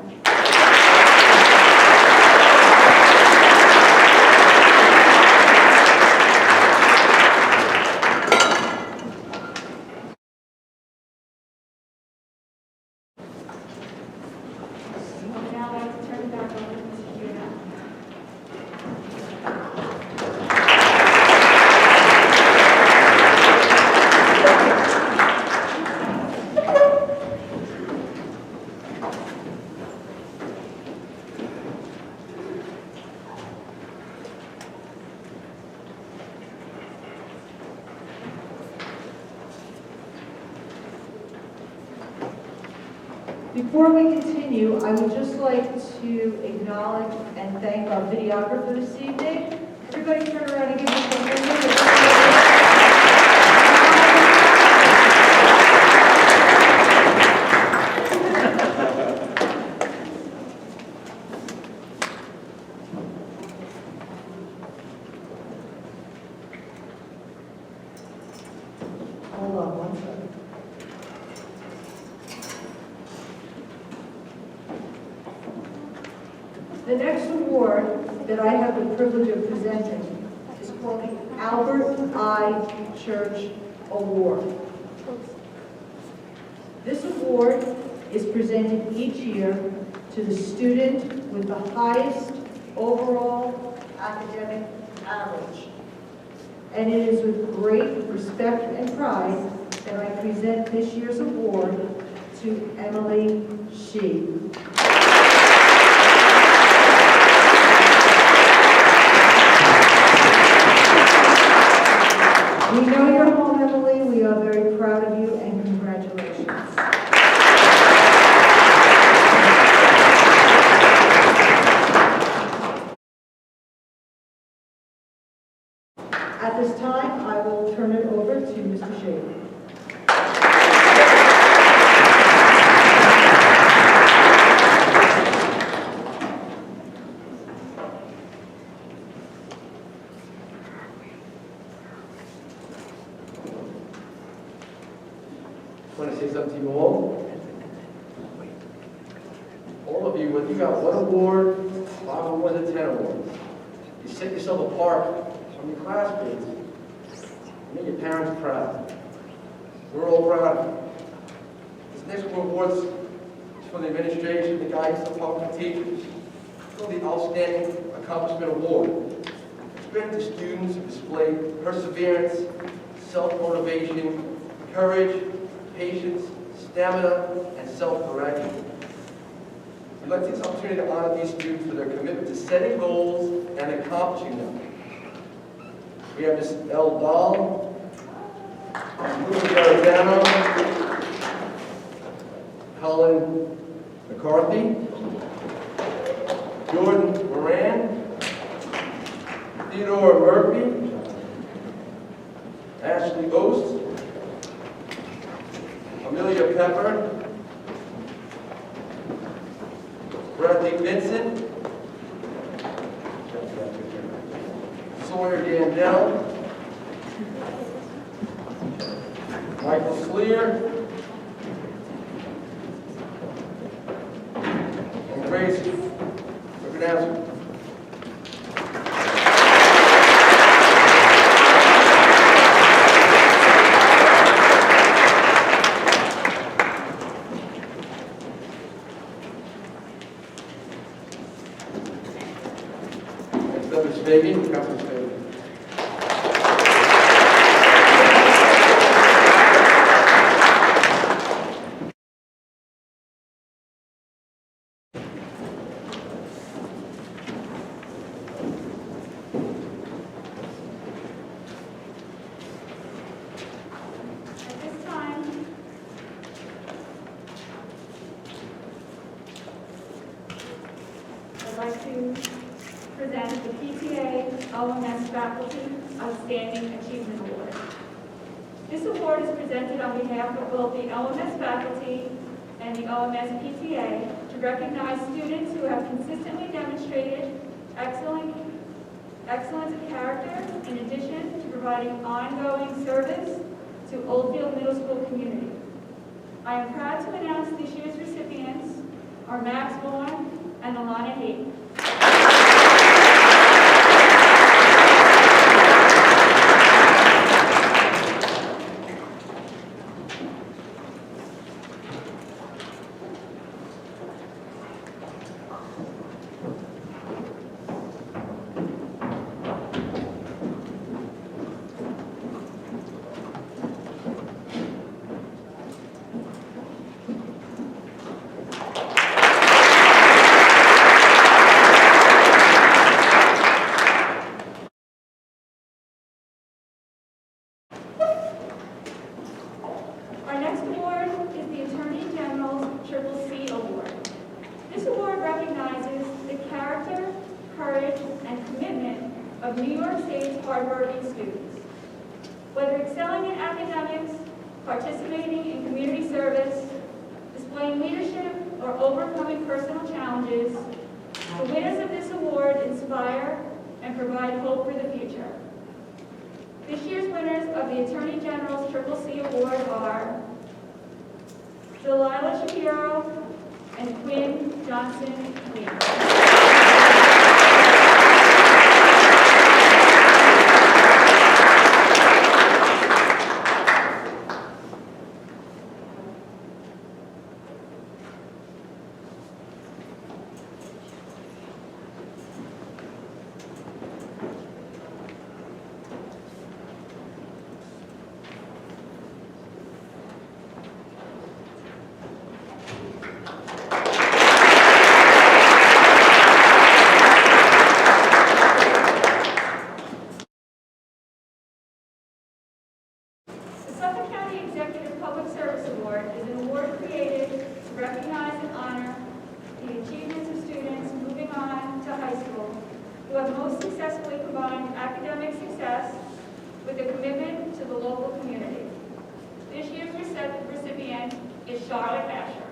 Before we continue, I would just like to acknowledge and thank our videographer this evening. Everybody turn around and give us a hand. Hold on one second. The next award that I have the privilege of presenting is called the Albert I. Church Award. This award is presented each year to the student with the highest overall academic average. And it is with great respect and pride that I present this year's award to Emily Shee. We know you're home, Emily. We are very proud of you, and congratulations. At this time, I will turn it over to Mr. Shea. I want to say something to you all. All of you, whether you got 1 award, 5 awards, or 10 awards, you set yourself apart from your classmates. You make your parents proud. We're all proud of you. This next award is for the administration, the guidance department, the teachers. It's called the Outstanding Accomplishment Award. It's given to students who display perseverance, self-motivation, courage, patience, stamina, and self-direction. We'd like to take this opportunity to honor these students for their commitment to setting goals and accomplishing them. We have Ms. L. Dahl, Louis Garazano, Colin McCarthy, Jordan Moran, Theodore Murphy, Ashley Ost, Amelia Pepper, Bradley Vincent, Sawyer Dandell, Michael Sleer, and Grace Rukadowski. Baby, Councilman Baby. At this time, I'd like to present the PTA OMS Faculty Outstanding Achievement Award. This award is presented on behalf of both the OMS faculty and the OMS PTA to recognize students who have consistently demonstrated excellence of character in addition to providing ongoing service to Oldfield Middle School community. I am proud to announce this year's recipients are Max Vaughn and Alana Hayden. Our next award is the Attorney General's CCC Award. This award recognizes the character, courage, and commitment of New York State's hardworking students. Whether excelling in academics, participating in community service, displaying leadership, or overcoming personal challenges, the winners of this award inspire and provide hope for the future. This year's winners of the Attorney General's CCC Award are Delilah Shapiro and Quinn Johnson Lee. Suffolk County Executive Public Service Award is an award created to recognize and honor the achievements of students moving on to high school who have most successfully combined academic success with a commitment to the local community. This year's recipient is Charlotte Asher.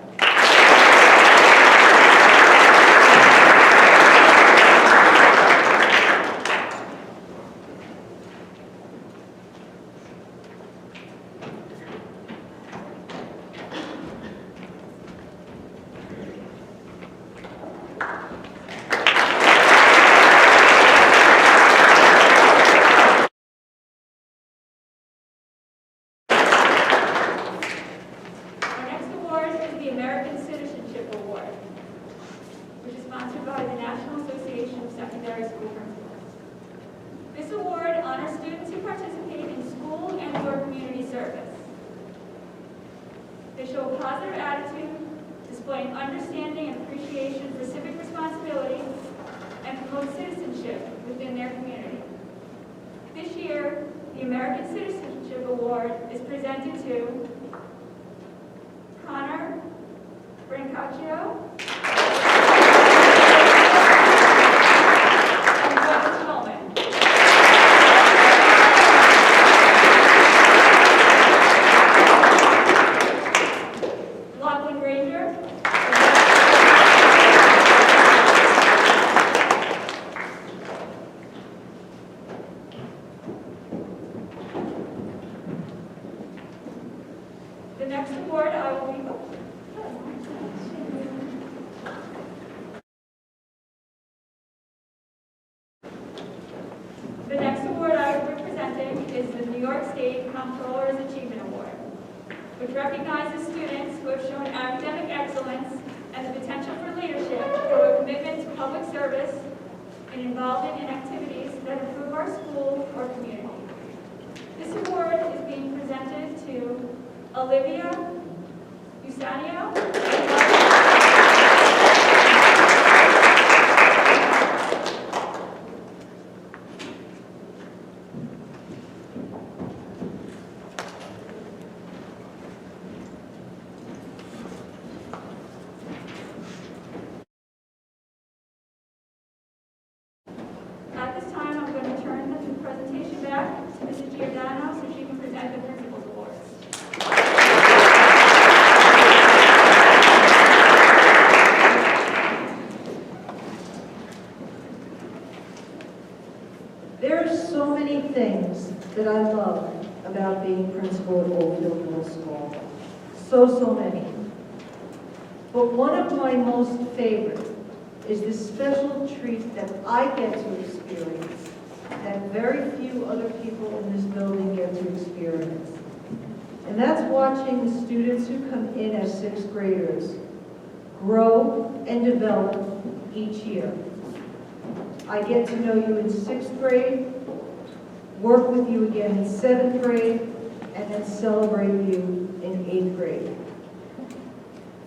Our next award is the American Citizenship Award, which is sponsored by the National Association of Secondary School Principals. This award honors students who participate in school and/or community service. They show a positive attitude, displaying understanding and appreciation for civic responsibility, and promote citizenship within their community. This year, the American Citizenship Award is presented to Connor Brancaccio and Wes Shulman. Lachlan Granger. The next award I will be The next award I will be presenting is the New York State Comptroller's Achievement Award, which recognizes students who have shown academic excellence and the potential for leadership through a commitment to public service and involvement in activities that improve our school or community. This award is being presented to Olivia Usanio. At this time, I'm going to turn the presentation back to Mrs. Giordano so she can present the Principal's Awards. There are so many things that I love about being principal at Oldfield Middle School. So many. But one of my most favorite is the special treat that I get to experience that very few other people in this building get to experience. And that's watching the students who come in as sixth graders grow and develop each year. I get to know you in sixth grade, work with you again in seventh grade, and then celebrate you in eighth grade.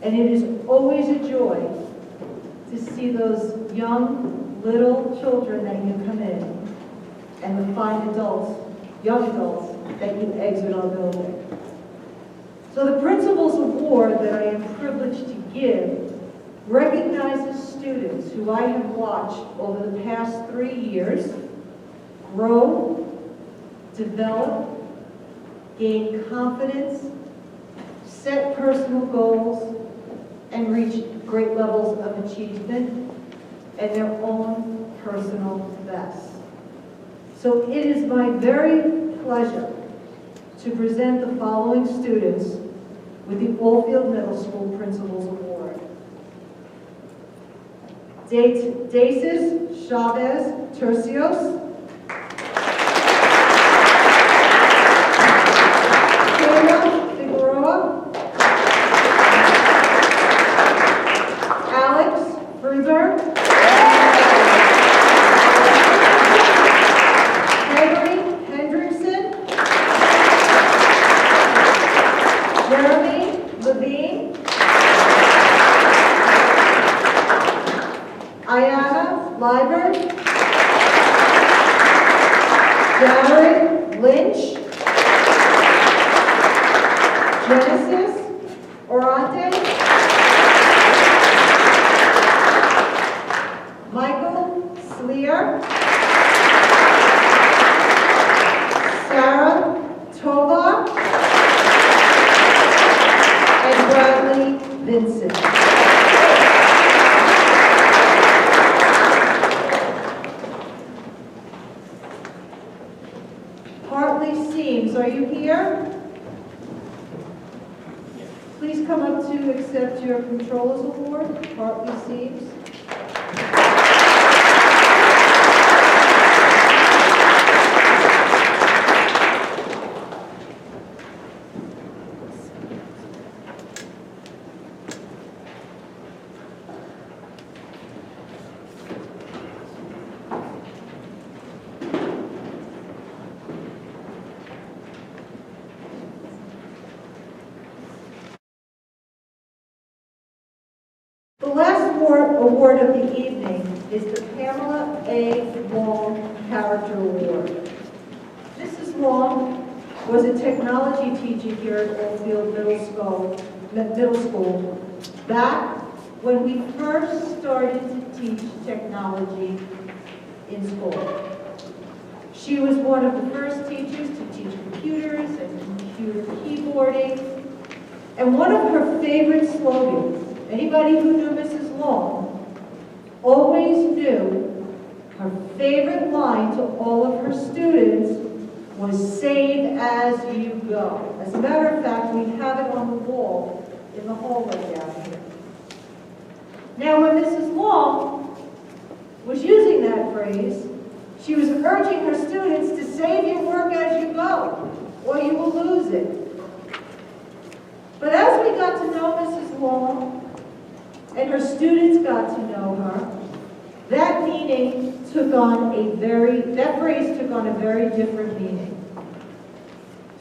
And it is always a joy to see those young, little children that you come in and the fine adults, young adults, that you exit our building. So the Principal's Award that I am privileged to give recognizes students who I have watched over the past 3 years grow, develop, gain confidence, set personal goals, and reach great levels of achievement and their own personal best. So it is my very pleasure to present the following students with the Oldfield Middle School Principal's Award. Daces Chavez Tercios. Kayla Figueroa. Alex Fruber. Gregory Hendrickson. Jeremy Levine. Ayana Liber. Genesis Orante, Michael Sleer, Sarah Tovar, and Bradley Vincent. Hartley Seams, are you here? Please come up to accept your Controller's Award, Hartley Seams. The last award of the evening is the Pamela A. Long Character Award. Mrs. Long was a technology teacher here at Oldfield Middle School back when we first started to teach technology in school. She was one of the first teachers to teach computers and computer keyboarding. And one of her favorite slogans, anybody who knew Mrs. Long always knew her favorite line to all of her students was "Save as you go." As a matter of fact, we have it on the wall in the hallway down here. Now, when Mrs. Long was using that phrase, she was urging her students to save your work as you go, or you will lose it. But as we got to know Mrs. Long, and her students got to know her, that phrase took on a very different meaning.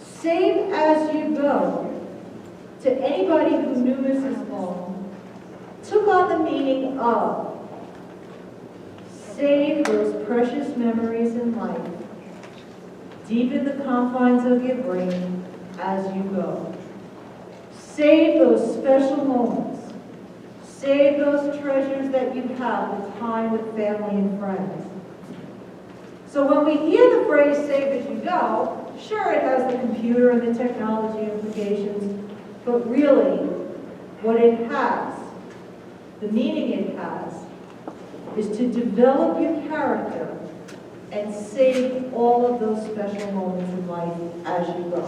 Save as you go, to anybody who knew Mrs. Long, took on the meaning of save those precious memories in life, deep in the confines of your brain as you go. Save those special moments. Save those treasures that you have with time with family and friends. So when we hear the phrase save as you go, sure, it has the computer and the technology implications, but really what it has, the meaning it has, is to develop your character and save all of those special moments in life as you go.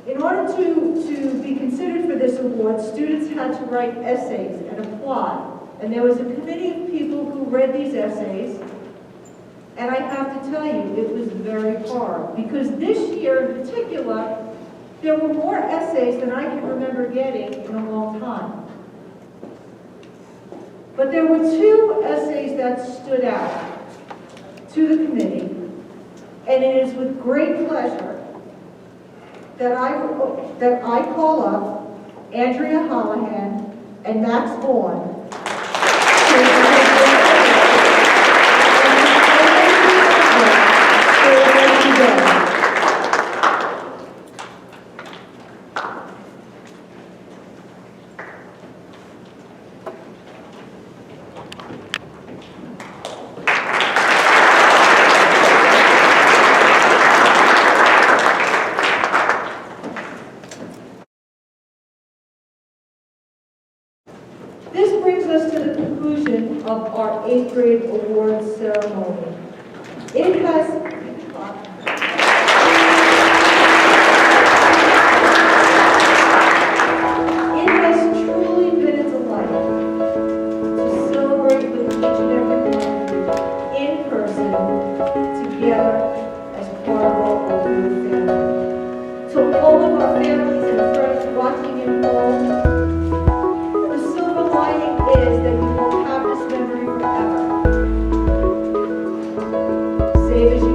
In order to be considered for this award, students had to write essays and apply. And there was a committee of people who read these essays. And I have to tell you, it was very hard. Because this year in particular, there were more essays than I can remember getting in a long time. But there were two essays that stood out to the committee. And it is with great pleasure that I call up Andrea Hollahan and Max Vaughn of our 8th grade awards ceremony. It has truly been a delight to celebrate with each and every one of you in person, together as part of our Oldfield family. To all of our families and friends watching at home, the silver lining is that you will have this memory forever. Save as you